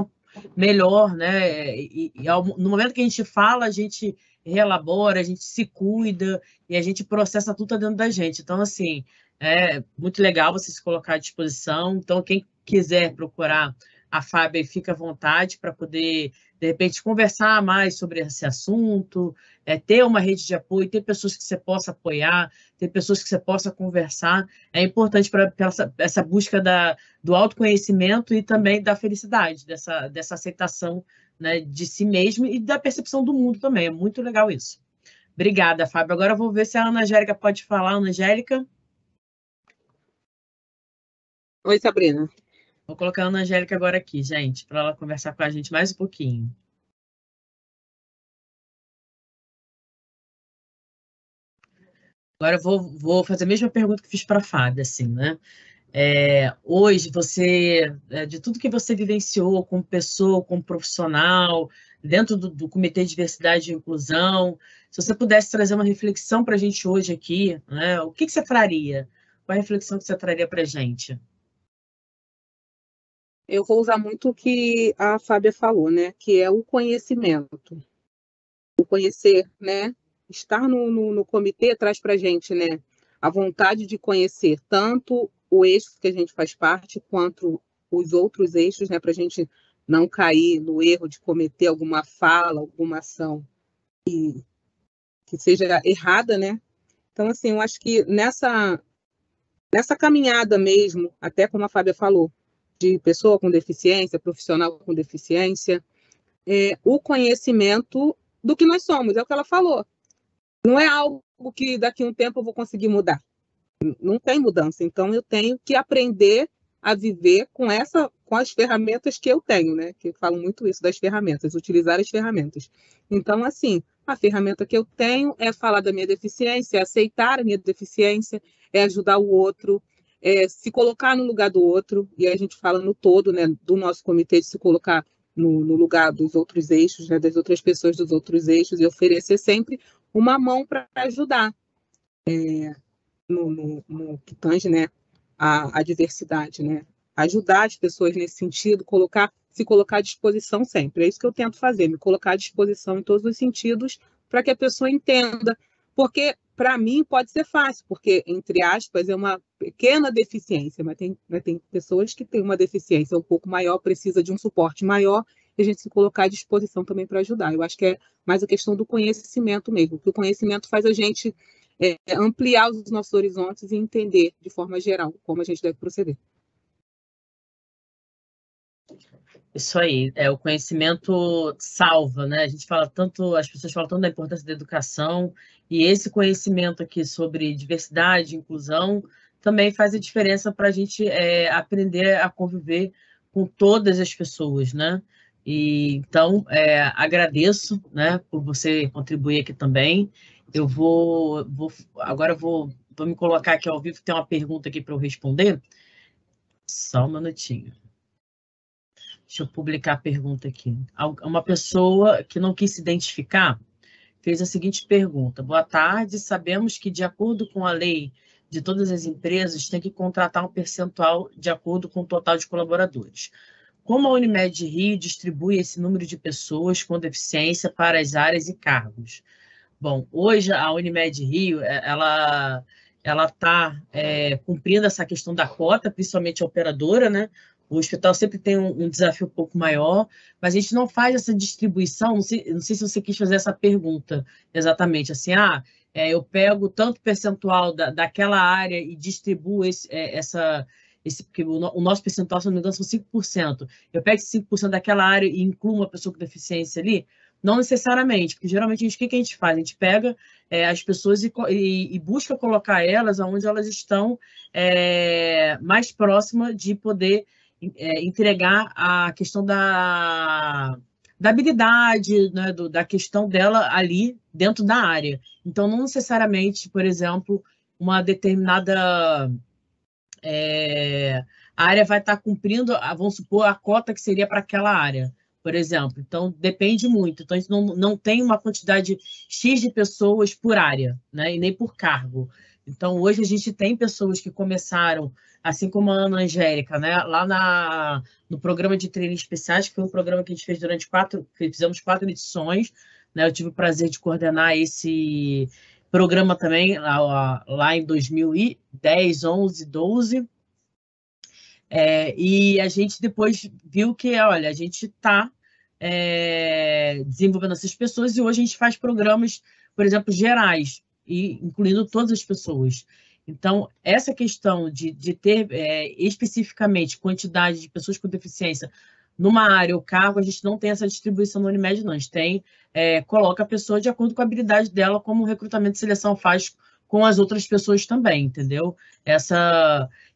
melhor, né? No momento que a gente fala, a gente reelabora, a gente se cuida e a gente processa tudo dentro da gente. Então, assim, é muito legal você se colocar à disposição. Então, quem quiser procurar a Fábia, fica à vontade para poder de repente, conversar mais sobre esse assunto, ter uma rede de apoio, ter pessoas que você possa apoiar, ter pessoas que você possa conversar, é importante para essa busca do autoconhecimento e também da felicidade, dessa aceitação, né, de si mesmo e da percepção do mundo também. É muito legal isso. Obrigada, Fábio. Agora eu vou ver se a Ana Angélica pode falar. Ana Angélica? Oi, Sabrina. Vou colocar a Ana Angélica agora aqui, gente, para ela conversar com a gente mais um pouquinho. Agora eu vou fazer a mesma pergunta que fiz para a Fábio, assim, né? Hoje, de tudo que você vivenciou como pessoa, como profissional, dentro do Comitê de Diversidade e Inclusão, se você pudesse trazer uma reflexão para a gente hoje aqui, né, o que você traria? Qual a reflexão que você traria para a gente? Eu vou usar muito o que a Fábia falou, né? Que é o conhecimento. O conhecer, né? Estar no comitê traz para a gente, né? A vontade de conhecer tanto o eixo que a gente faz parte, quanto os outros eixos, né? Para a gente não cair no erro de cometer alguma fala, alguma ação que seja errada, né? Então, assim, eu acho que nessa caminhada mesmo, até como a Fábia falou, de pessoa com deficiência, profissional com deficiência, o conhecimento do que nós somos, é o que ela falou. Não é algo que daqui a um tempo eu vou conseguir mudar. Não tem mudança. Então, eu tenho que aprender a viver com as ferramentas que eu tenho, né? Que falam muito isso das ferramentas, utilizar as ferramentas. Então, assim, a ferramenta que eu tenho é falar da minha deficiência, é aceitar a minha deficiência, é ajudar o outro, é se colocar no lugar do outro, e a gente fala no todo, né, do nosso comitê, de se colocar no lugar dos outros eixos, né, das outras pessoas dos outros eixos, e oferecer sempre uma mão para ajudar no que tange, né, a diversidade, né? Ajudar as pessoas nesse sentido, se colocar à disposição sempre. É isso que eu tento fazer, me colocar à disposição em todos os sentidos para que a pessoa entenda. Porque, para mim, pode ser fácil, porque, entre aspas, é uma pequena deficiência, mas tem pessoas que têm uma deficiência um pouco maior, precisa de um suporte maior, e a gente se colocar à disposição também para ajudar. Eu acho que é mais a questão do conhecimento mesmo, que o conhecimento faz a gente ampliar os nossos horizontes e entender, de forma geral, como a gente deve proceder. Isso aí, o conhecimento salva, né? As pessoas falam tanto da importância da educação, e esse conhecimento aqui sobre diversidade, inclusão, também faz a diferença para a gente aprender a conviver com todas as pessoas, né? E então agradeço, né, por você contribuir aqui também. Eu agora vou me colocar aqui ao vivo, tem uma pergunta aqui para eu responder. Só um minutinho. Deixa eu publicar a pergunta aqui. Uma pessoa que não quis se identificar fez a seguinte pergunta: boa tarde, sabemos que, de acordo com a lei de todas as empresas, tem que contratar um percentual de acordo com o total de colaboradores. Como a Unimed Rio distribui esse número de pessoas com deficiência para as áreas e cargos? Bom, hoje a Unimed Rio, ela está cumprindo essa questão da cota, principalmente a operadora, né? O hospital sempre tem um desafio um pouco maior, mas a gente não faz essa distribuição, não sei se você quis fazer essa pergunta exatamente, assim, eu pego tanto percentual daquela área e distribuo porque o nosso percentual, se não me engano, são 5%. Eu pego esse 5% daquela área e incluo uma pessoa com deficiência ali. Não necessariamente, porque geralmente o que a gente faz? A gente pega as pessoas e busca colocar elas onde elas estão mais próximas de poder entregar a questão da habilidade, né, da questão dela ali dentro da área. Então, não necessariamente, por exemplo, uma determinada área vai estar cumprindo, vamos supor, a cota que seria para aquela área, por exemplo. Então, depende muito. Então, a gente não tem uma quantidade X de pessoas por área, né? E nem por cargo. Então, hoje a gente tem pessoas que começaram, assim como a Ana Angélica, né? Lá no programa de treinos especiais, que foi um programa que a gente fez fizemos 4 edições, né? Eu tive o prazer de coordenar esse programa também lá em 2010, 11, 12. E a gente depois viu que, olha, a gente está desenvolvendo essas pessoas, e hoje a gente faz programas, por exemplo, gerais, e incluindo todas as pessoas. Então, essa questão de ter especificamente quantidade de pessoas com deficiência numa área ou cargo, a gente não tem essa distribuição no Unimed, não. A gente tem, coloca a pessoa de acordo com a habilidade dela, como o recrutamento e seleção faz com as outras pessoas também, entendeu?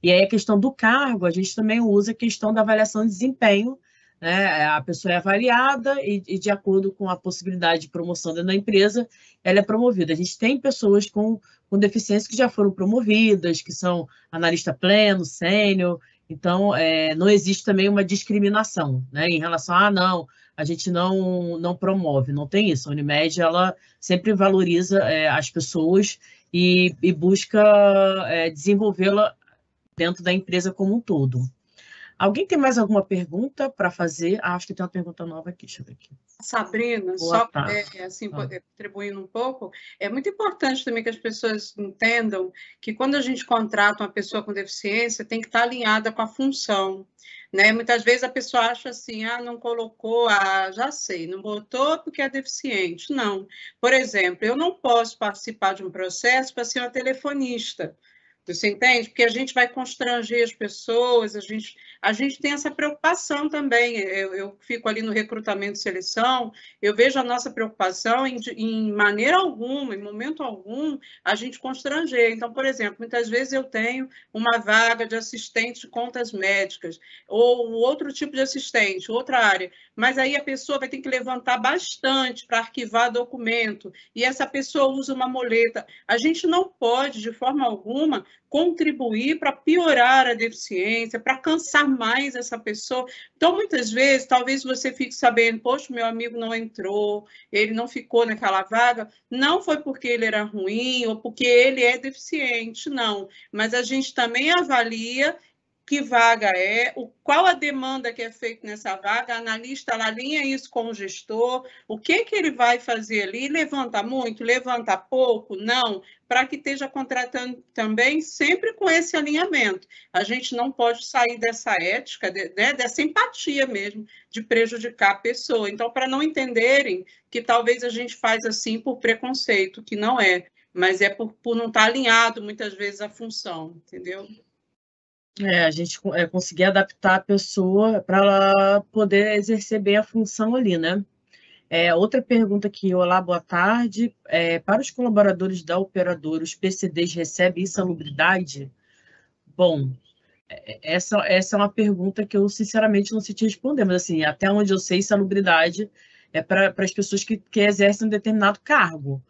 E aí a questão do cargo, a gente também usa a questão da avaliação de desempenho, né? A pessoa é avaliada e de acordo com a possibilidade de promoção dentro da empresa, ela é promovida. A gente tem pessoas com deficiência que já foram promovidas, que são analista pleno, sênior, então não existe também uma discriminação, né? Em relação a, não, a gente não promove, não tem isso. A Unimed, ela sempre valoriza as pessoas e busca desenvolvê-la dentro da empresa como um todo. Alguém tem mais alguma pergunta para fazer? Acho que tem uma pergunta nova aqui, deixa eu ver aqui. Sabrina, só assim, contribuindo um pouco, é muito importante também que as pessoas entendam que quando a gente contrata uma pessoa com deficiência, tem que estar alinhada com a função, né? Muitas vezes a pessoa acha assim, não colocou, já sei, não botou porque é deficiente. Não. Por exemplo, eu não posso participar de um processo para ser uma telefonista. Você entende? Porque a gente vai constranger as pessoas, a gente tem essa preocupação também. Eu fico ali no recrutamento e seleção, eu vejo a nossa preocupação em maneira alguma, em momento algum, a gente constranger. Então, por exemplo, muitas vezes eu tenho uma vaga de assistente de contas médicas, ou outro tipo de assistente, outra área, mas aí a pessoa vai ter que levantar bastante para arquivar documento, e essa pessoa usa uma muleta. A gente não pode, de forma alguma, contribuir para piorar a deficiência, para cansar mais essa pessoa. Então, muitas vezes, talvez você fique sabendo, poxa, meu amigo não entrou, ele não ficou naquela vaga, não foi porque ele era ruim ou porque ele é deficiente, não. Mas a gente também avalia que vaga qual a demanda que é feita nessa vaga, a analista ela alinha isso com o gestor, o que ele vai fazer ali, levanta muito, levanta pouco, não, para que esteja contratando também sempre com esse alinhamento. A gente não pode sair dessa ética, dessa empatia mesmo, de prejudicar a pessoa. Então, para não entenderem que talvez a gente faz assim por preconceito, que não é, mas é por não estar alinhado, muitas vezes, à função, entendeu? A gente conseguir adaptar a pessoa para ela poder exercer bem a função ali, né? Outra pergunta aqui, olá, boa tarde. Para os colaboradores da operadora, os PCDs recebem insalubridade? Bom, essa é uma pergunta que eu, sinceramente, não sei te responder, mas, assim, até onde eu sei, insalubridade é para as pessoas que exercem um determinado cargo,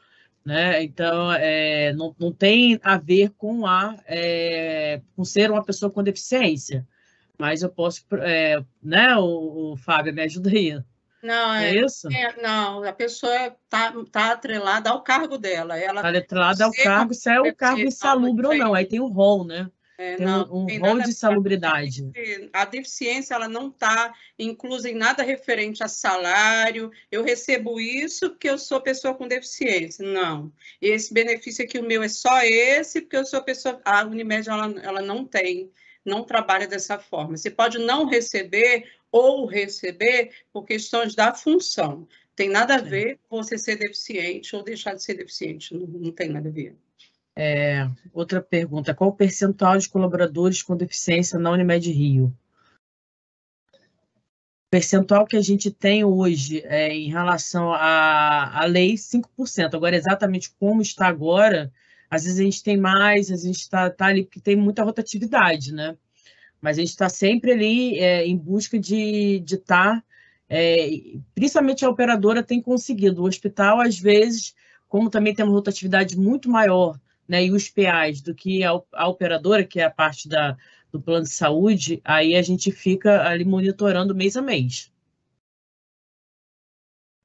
né? Então, não tem a ver com com ser uma pessoa com deficiência, mas eu posso, né, o Fábio, me ajuda aí. Não, É isso? Não, a pessoa tá atrelada ao cargo dela. Ela atrelada ao cargo, se é o cargo insalubre ou não, aí tem o rol, né? Tem um rol de insalubridade. A deficiência ela não está inclusa em nada referente a salário. Eu recebo isso porque eu sou pessoa com deficiência. Não. Esse benefício aqui, o meu é só esse, porque eu sou pessoa. A Unimed ela não trabalha dessa forma. Você pode não receber ou receber por questões da função. Tem nada a ver com você ser deficiente ou deixar de ser deficiente. Não tem nada a ver. Outra pergunta, qual o percentual de colaboradores com deficiência na Unimed Rio? O percentual que a gente tem hoje em relação à lei, 5%. Agora, exatamente como está agora, às vezes a gente tem mais, a gente está ali, porque tem muita rotatividade, né? Mas a gente está sempre ali em busca de estar, principalmente a operadora tem conseguido. O hospital, às vezes, como também tem uma rotatividade muito maior, né, e os PAs do que a operadora, que é a parte do plano de saúde, aí a gente fica ali monitorando mês a mês.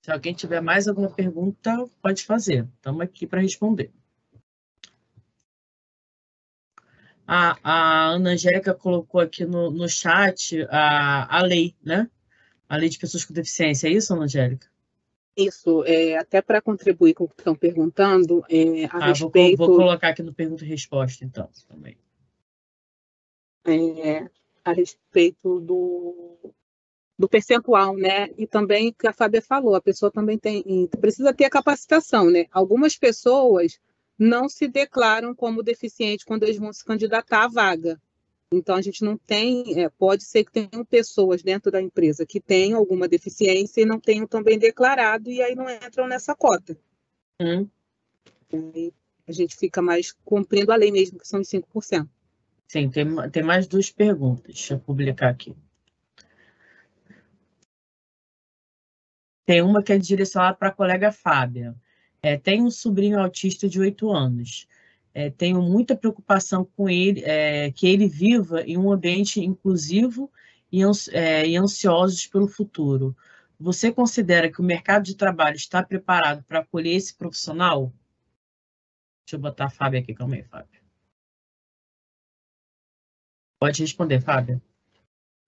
Se alguém tiver mais alguma pergunta, pode fazer. Estamos aqui para responder. A Ana Angélica colocou aqui no chat a lei, né? A lei de pessoas com deficiência. É isso, Ana Angélica? Isso, até para contribuir com o que estão perguntando, a respeito... Vou colocar aqui no pergunta e resposta, então, também. A respeito do percentual, né? E também que a Fábia falou, a pessoa também precisa ter a capacitação, né? Algumas pessoas não se declaram como deficiente quando eles vão se candidatar à vaga. Então, a gente não tem, pode ser que tenham pessoas dentro da empresa que tenham alguma deficiência e não tenham também declarado, e aí não entram nessa cota. E a gente fica mais cumprindo a lei mesmo, que são os 5%. Sim, tem mais duas perguntas. Deixa eu publicar aqui. Tem uma que é direcionada para a colega Fábia. Tenho um sobrinho autista de 8 anos. Tenho muita preocupação com ele, que ele viva em um ambiente inclusivo e ansiosos pelo futuro. Você considera que o mercado de trabalho está preparado para acolher esse profissional? Deixa eu botar a Fábia aqui, calma aí, Fábia. Pode responder, Fábia.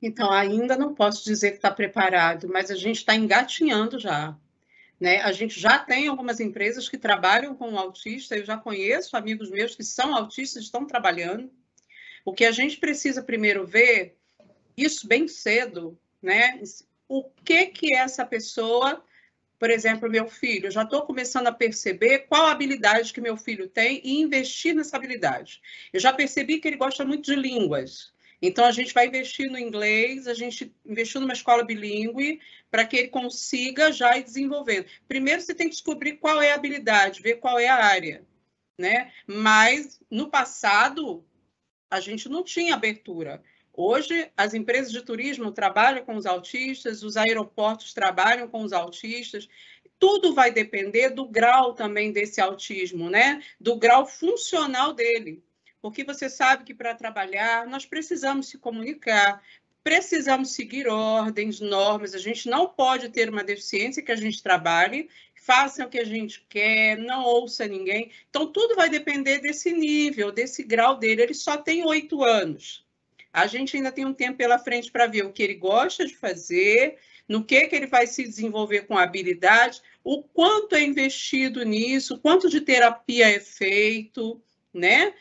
Então, ainda não posso dizer que está preparado, mas a gente está engatinhando já. Né? A gente já tem algumas empresas que trabalham com o autista, eu já conheço amigos meus que são autistas e estão trabalhando. O que a gente precisa primeiro ver, isso bem cedo, né? O que é essa pessoa, por exemplo, meu filho, eu já estou começando a perceber qual a habilidade que meu filho tem e investir nessa habilidade. Eu já percebi que ele gosta muito de línguas. Então, a gente vai investir no inglês, a gente investiu numa escola bilíngue para que ele consiga já ir desenvolvendo. Primeiro, você tem que descobrir qual é a habilidade, ver qual é a área, né? Mas, no passado, a gente não tinha abertura. Hoje, as empresas de turismo trabalham com os autistas, os aeroportos trabalham com os autistas. Tudo vai depender do grau também desse autismo, né? Do grau funcional dele. Porque você sabe que para trabalhar nós precisamos se comunicar, precisamos seguir ordens, normas. A gente não pode ter uma deficiência que a gente trabalhe, faça o que a gente quer, não ouça ninguém. Então, tudo vai depender desse nível, desse grau dele. Ele só tem 8 anos. A gente ainda tem um tempo pela frente para ver o que ele gosta de fazer, no que ele vai se desenvolver com habilidade, o quanto é investido nisso, o quanto de terapia é feito, né?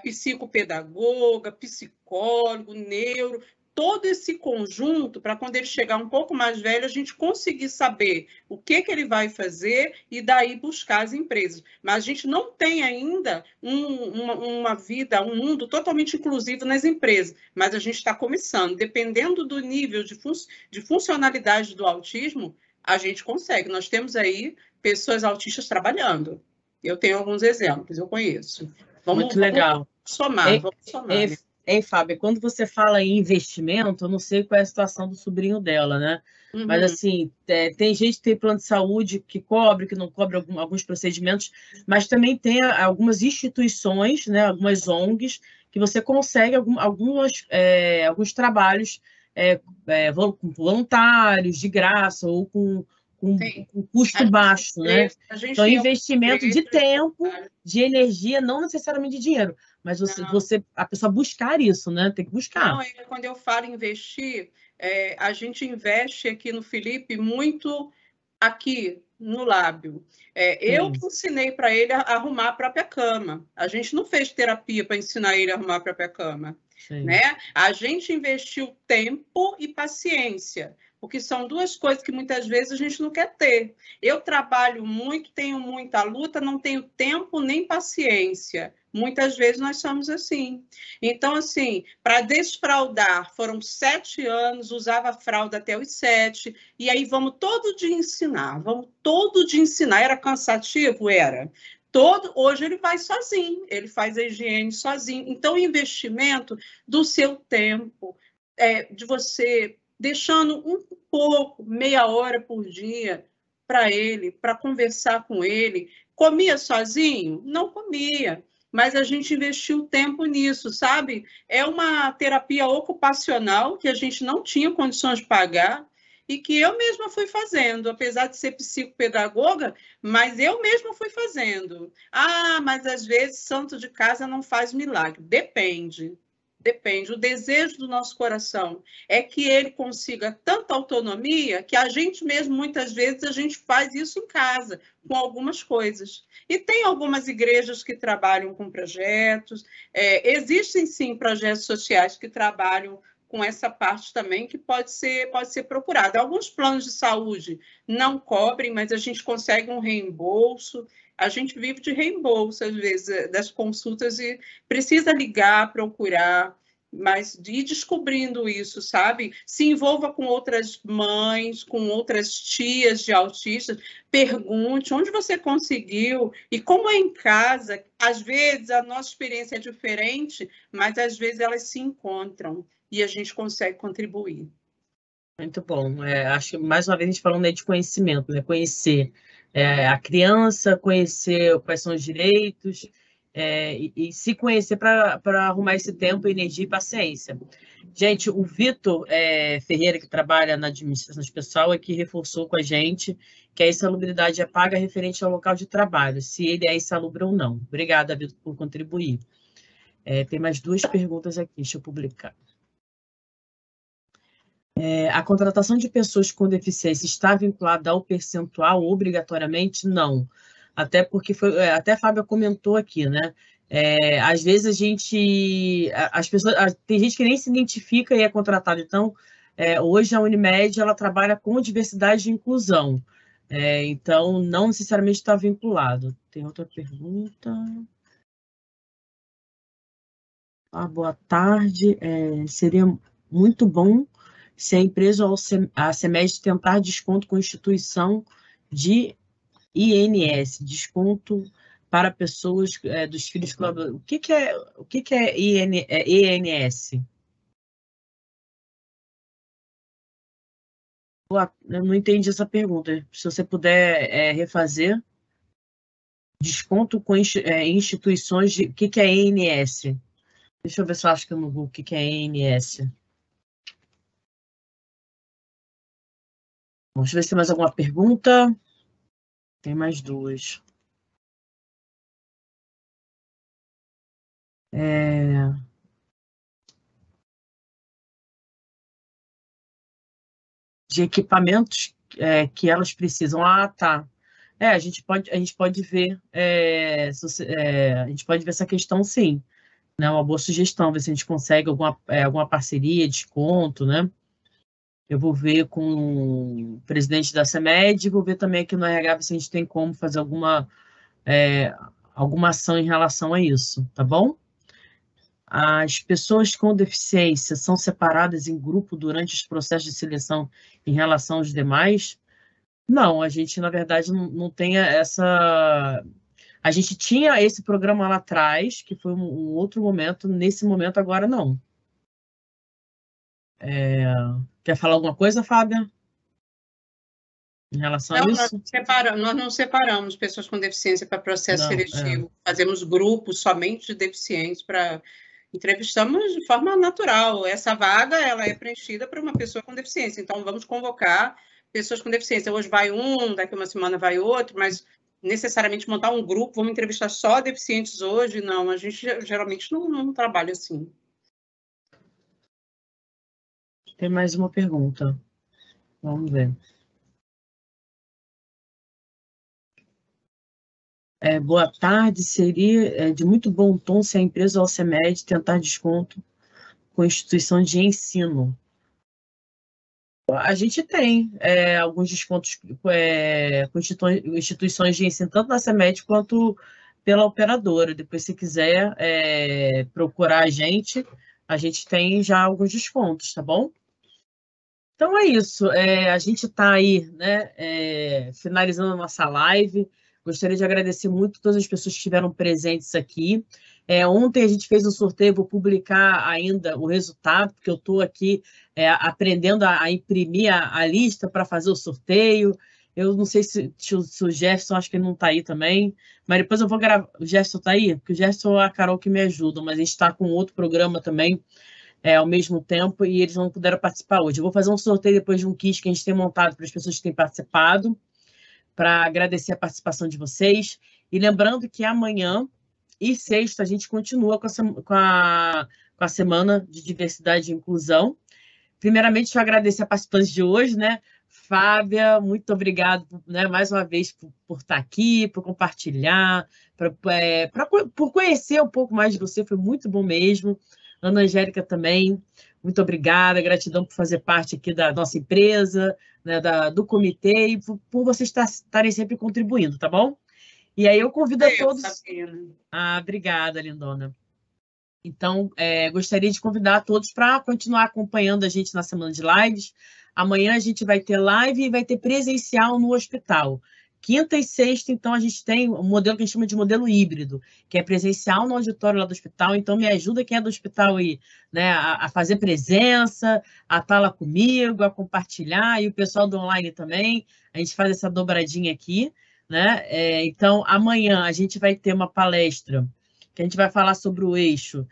Psicopedagoga, psicólogo, neuro, todo esse conjunto para quando ele chegar um pouco mais velho, a gente conseguir saber o que ele vai fazer e daí buscar as empresas. Mas a gente não tem ainda uma vida, um mundo totalmente inclusivo nas empresas, mas a gente está começando. Dependendo do nível de funcionalidade do autismo, a gente consegue. Nós temos aí pessoas autistas trabalhando. Eu tenho alguns exemplos, eu conheço. Muito legal. Vamos somar. Hein, Fábio, quando você fala em investimento, eu não sei qual é a situação do sobrinho dela, né? Uhum. Mas, assim, tem gente que tem plano de saúde que cobre, que não cobre alguns procedimentos, mas também tem algumas instituições, né, algumas ONGs, que você consegue alguns trabalhos voluntários, de graça, ou com custo baixo, né? Então, investimento de tempo, de energia, não necessariamente de dinheiro, mas a pessoa buscar isso, né? Tem que buscar. Não, quando eu falo investir, a gente investe aqui no Felipe muito aqui no lábio. Eu que ensinei para ele a arrumar a própria cama. A gente não fez terapia para ensinar ele a arrumar a própria cama, né? A gente investiu tempo e paciência, porque são duas coisas que muitas vezes a gente não quer ter. Eu trabalho muito, tenho muita luta, não tenho tempo nem paciência. Muitas vezes nós somos assim. Então, assim, para desfraudar, foram 7 anos, usava fralda até os 7, e aí vamos todo dia ensinar, Era cansativo? Era. Hoje ele vai sozinho, ele faz a higiene sozinho. Então, o investimento do seu tempo, de você deixando um pouco, meia hora por dia para ele, para conversar com ele. Comia sozinho? Não comia, mas a gente investiu tempo nisso, sabe? É uma terapia ocupacional que a gente não tinha condições de pagar e que eu mesma fui fazendo, apesar de ser psicopedagoga, mas eu mesma fui fazendo. Mas às vezes santo de casa não faz milagre. Depende. O desejo do nosso coração é que ele consiga tanta autonomia que a gente mesmo, muitas vezes, a gente faz isso em casa, com algumas coisas. E tem algumas igrejas que trabalham com projetos, existem sim projetos sociais que trabalham com essa parte também que pode ser procurada. Alguns planos de saúde não cobrem, mas a gente consegue um reembolso. A gente vive de reembolso, às vezes, das consultas e precisa ligar, procurar, mas ir descobrindo isso, sabe? Se envolva com outras mães, com outras tias de autistas, pergunte onde você conseguiu e como é em casa. Às vezes a nossa experiência é diferente, mas às vezes elas se encontram e a gente consegue contribuir. Muito bom. Acho que, mais uma vez, a gente falando aí de conhecimento, né? Conhecer a criança, conhecer quais são os direitos, e se conhecer para arrumar esse tempo, energia e paciência. Gente, o Vitor Ferreira, que trabalha na administração pessoal, que reforçou com a gente que a insalubridade é paga referente ao local de trabalho, se ele é insalubre ou não. Obrigada, Vitor, por contribuir. Tem mais 2 perguntas aqui, deixa eu publicar. A contratação de pessoas com deficiência está vinculada ao percentual obrigatoriamente? Não. Até porque até a Fábia comentou aqui, né? Às vezes as pessoas, tem gente que nem se identifica e é contratada. Então, hoje a Unimed ela trabalha com diversidade e inclusão. Então, não necessariamente está vinculado. Tem outra pergunta. Boa tarde. Seria muito bom se a empresa ou a CEMED tentar desconto com instituição de INS, desconto para pessoas dos filhos colaboradores. O que é INS? Eu não entendi essa pergunta. Se você puder refazer. Desconto com instituições de... O que é INS? Deixa eu ver se eu acho que eu no Google o que é INS. Vamos ver se tem mais alguma pergunta. Tem mais 2. De equipamentos que elas precisam. Tá. A gente pode ver. A gente pode ver essa questão, sim. Né? Uma boa sugestão, ver se a gente consegue alguma parceria, desconto, né? Eu vou ver com o presidente da CEMED, vou ver também aqui no RH se a gente tem como fazer alguma ação em relação a isso, tá bom? As pessoas com deficiência são separadas em grupo durante os processos de seleção em relação aos demais? Não, a gente, na verdade, não tem essa... A gente tinha esse programa lá atrás, que foi um outro momento, nesse momento agora não. Quer falar alguma coisa, Fábia? Em relação a isso? Nós não separamos pessoas com deficiência para processo seletivo. Fazemos grupos somente de deficientes para... Entrevistamos de forma natural. Essa vaga ela é preenchida por uma pessoa com deficiência. Então, vamos convocar pessoas com deficiência. Hoje vai um, daqui uma semana vai outro, mas necessariamente montar um grupo, vamos entrevistar só deficientes hoje? Não, a gente geralmente não trabalha assim. Tem mais uma pergunta. Vamos ver. Boa tarde. Seria de muito bom tom se a empresa ou a CEMED tentar desconto com instituição de ensino. A gente tem alguns descontos com instituições de ensino, tanto na CEMED quanto pela operadora. Depois, se quiser procurar a gente tem já alguns descontos, tá bom? Então é isso. A gente está aí, né, finalizando a nossa live. Gostaria de agradecer muito todas as pessoas que estiveram presentes aqui. Ontem a gente fez um sorteio, vou publicar ainda o resultado, porque eu estou aqui aprendendo a imprimir a lista para fazer o sorteio. Eu não sei se o Jefferson, acho que ele não está aí também, mas depois eu vou gravar. O Jefferson está aí? Porque o Jefferson é a Carol que me ajuda, mas a gente está com outro programa também ao mesmo tempo e eles não puderam participar hoje. Eu vou fazer um sorteio depois de um kit que a gente tem montado para as pessoas que têm participado, para agradecer a participação de vocês. E lembrando que amanhã e sexta a gente continua com a Semana de Diversidade e Inclusão. Primeiramente, deixa eu agradecer a participantes de hoje, né? Fábia, muito obrigado, né, mais uma vez por estar aqui, por compartilhar, por conhecer um pouco mais de você, foi muito bom mesmo. Ana Angélica também. Muito obrigada, gratidão por fazer parte aqui da nossa empresa, né, do comitê e por vocês estarem sempre contribuindo, tá bom? E aí eu convido a todos... obrigada, lindona. Então, gostaria de convidar a todos para continuar acompanhando a gente na semana de lives. Amanhã a gente vai ter live e vai ter presencial no hospital. Quinta e sexta, então, a gente tem um modelo que a gente chama de modelo híbrido, que é presencial no auditório lá do hospital. Então, me ajuda quem é do hospital aí, né, a fazer presença, a estar lá comigo, a compartilhar, e o pessoal do online também. A gente faz essa dobradinha aqui, né? Então, amanhã a gente vai ter uma palestra que a gente vai falar sobre o eixo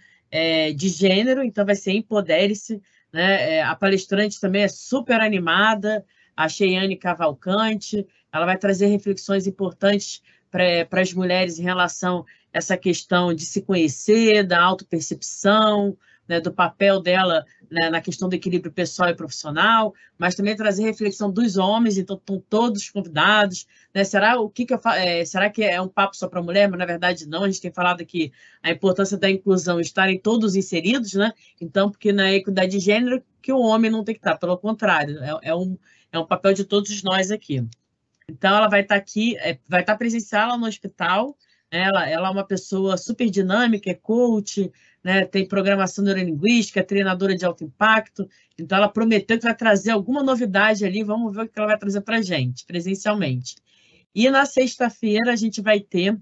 de gênero, então vai ser Empodere-se, né? A palestrante também é super animada, a Cheyane Cavalcante, ela vai trazer reflexões importantes para as mulheres em relação a essa questão de se conhecer, da autopercepção, né, do papel dela, né, na questão do equilíbrio pessoal e profissional, mas também trazer reflexão dos homens, então estão todos convidados, né? Será que é um papo só para mulher? Mas na verdade não, a gente tem falado aqui a importância da inclusão, estarem todos inseridos, né? Então, porque na equidade de gênero que o homem não tem que estar, pelo contrário, é um papel de todos nós aqui. Então, ela vai estar aqui, vai estar presencial lá no hospital. Ela é uma pessoa super dinâmica, é coach, né, tem programação neurolinguística, treinadora de alto impacto. Então, ela prometeu que vai trazer alguma novidade ali. Vamos ver o que ela vai trazer para a gente, presencialmente. E na sexta-feira, a gente vai ter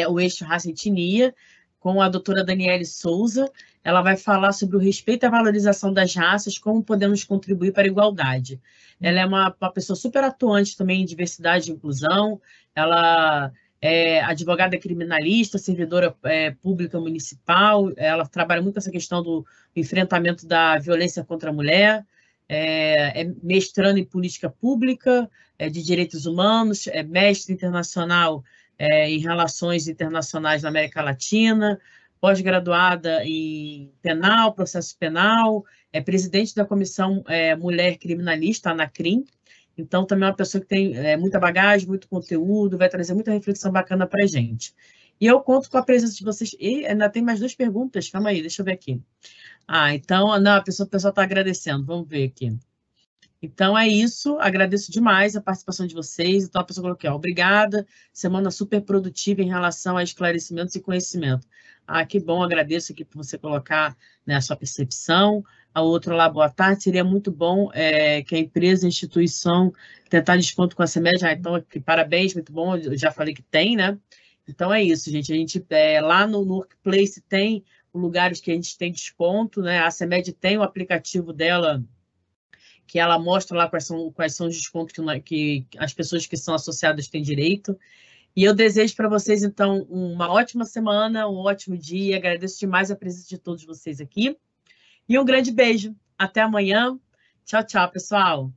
o eixo raça e etnia, com a doutora Daniele Souza. Ela vai falar sobre o respeito e a valorização das raças, como podemos contribuir para a igualdade. Ela é uma pessoa super atuante também em diversidade e inclusão. Ela é advogada criminalista, servidora pública municipal. Ela trabalha muito com essa questão do enfrentamento da violência contra a mulher. É mestrando em política pública, de direitos humanos, é mestre internacional em relações internacionais na América Latina, pós-graduada em penal, processo penal, é presidente da Comissão Mulher Criminalista, ANACRIM. Então, também é uma pessoa que tem muita bagagem, muito conteúdo, vai trazer muita reflexão bacana para a gente. E eu conto com a presença de vocês. E ainda tem mais 2 perguntas, calma aí, deixa eu ver aqui. Então, não, o pessoal está agradecendo, vamos ver aqui. Então, é isso, agradeço demais a participação de vocês. Então, a pessoa colocou aqui, obrigada, semana super produtiva em relação a esclarecimentos e conhecimento. Que bom, agradeço aqui por você colocar, né, a sua percepção. A outra lá, boa tarde, seria muito bom que a empresa, a instituição, tentar desconto com a CEMED. Então, aqui, parabéns, muito bom, eu já falei que tem, né? Então, é isso, gente, a gente, lá no Workplace tem lugares que a gente tem desconto, né? A CEMED tem o aplicativo dela, que ela mostra lá quais são os descontos que as pessoas que são associadas têm direito. E eu desejo para vocês, então, uma ótima semana, um ótimo dia. Agradeço demais a presença de todos vocês aqui. E um grande beijo. Até amanhã. Tchau, tchau, pessoal.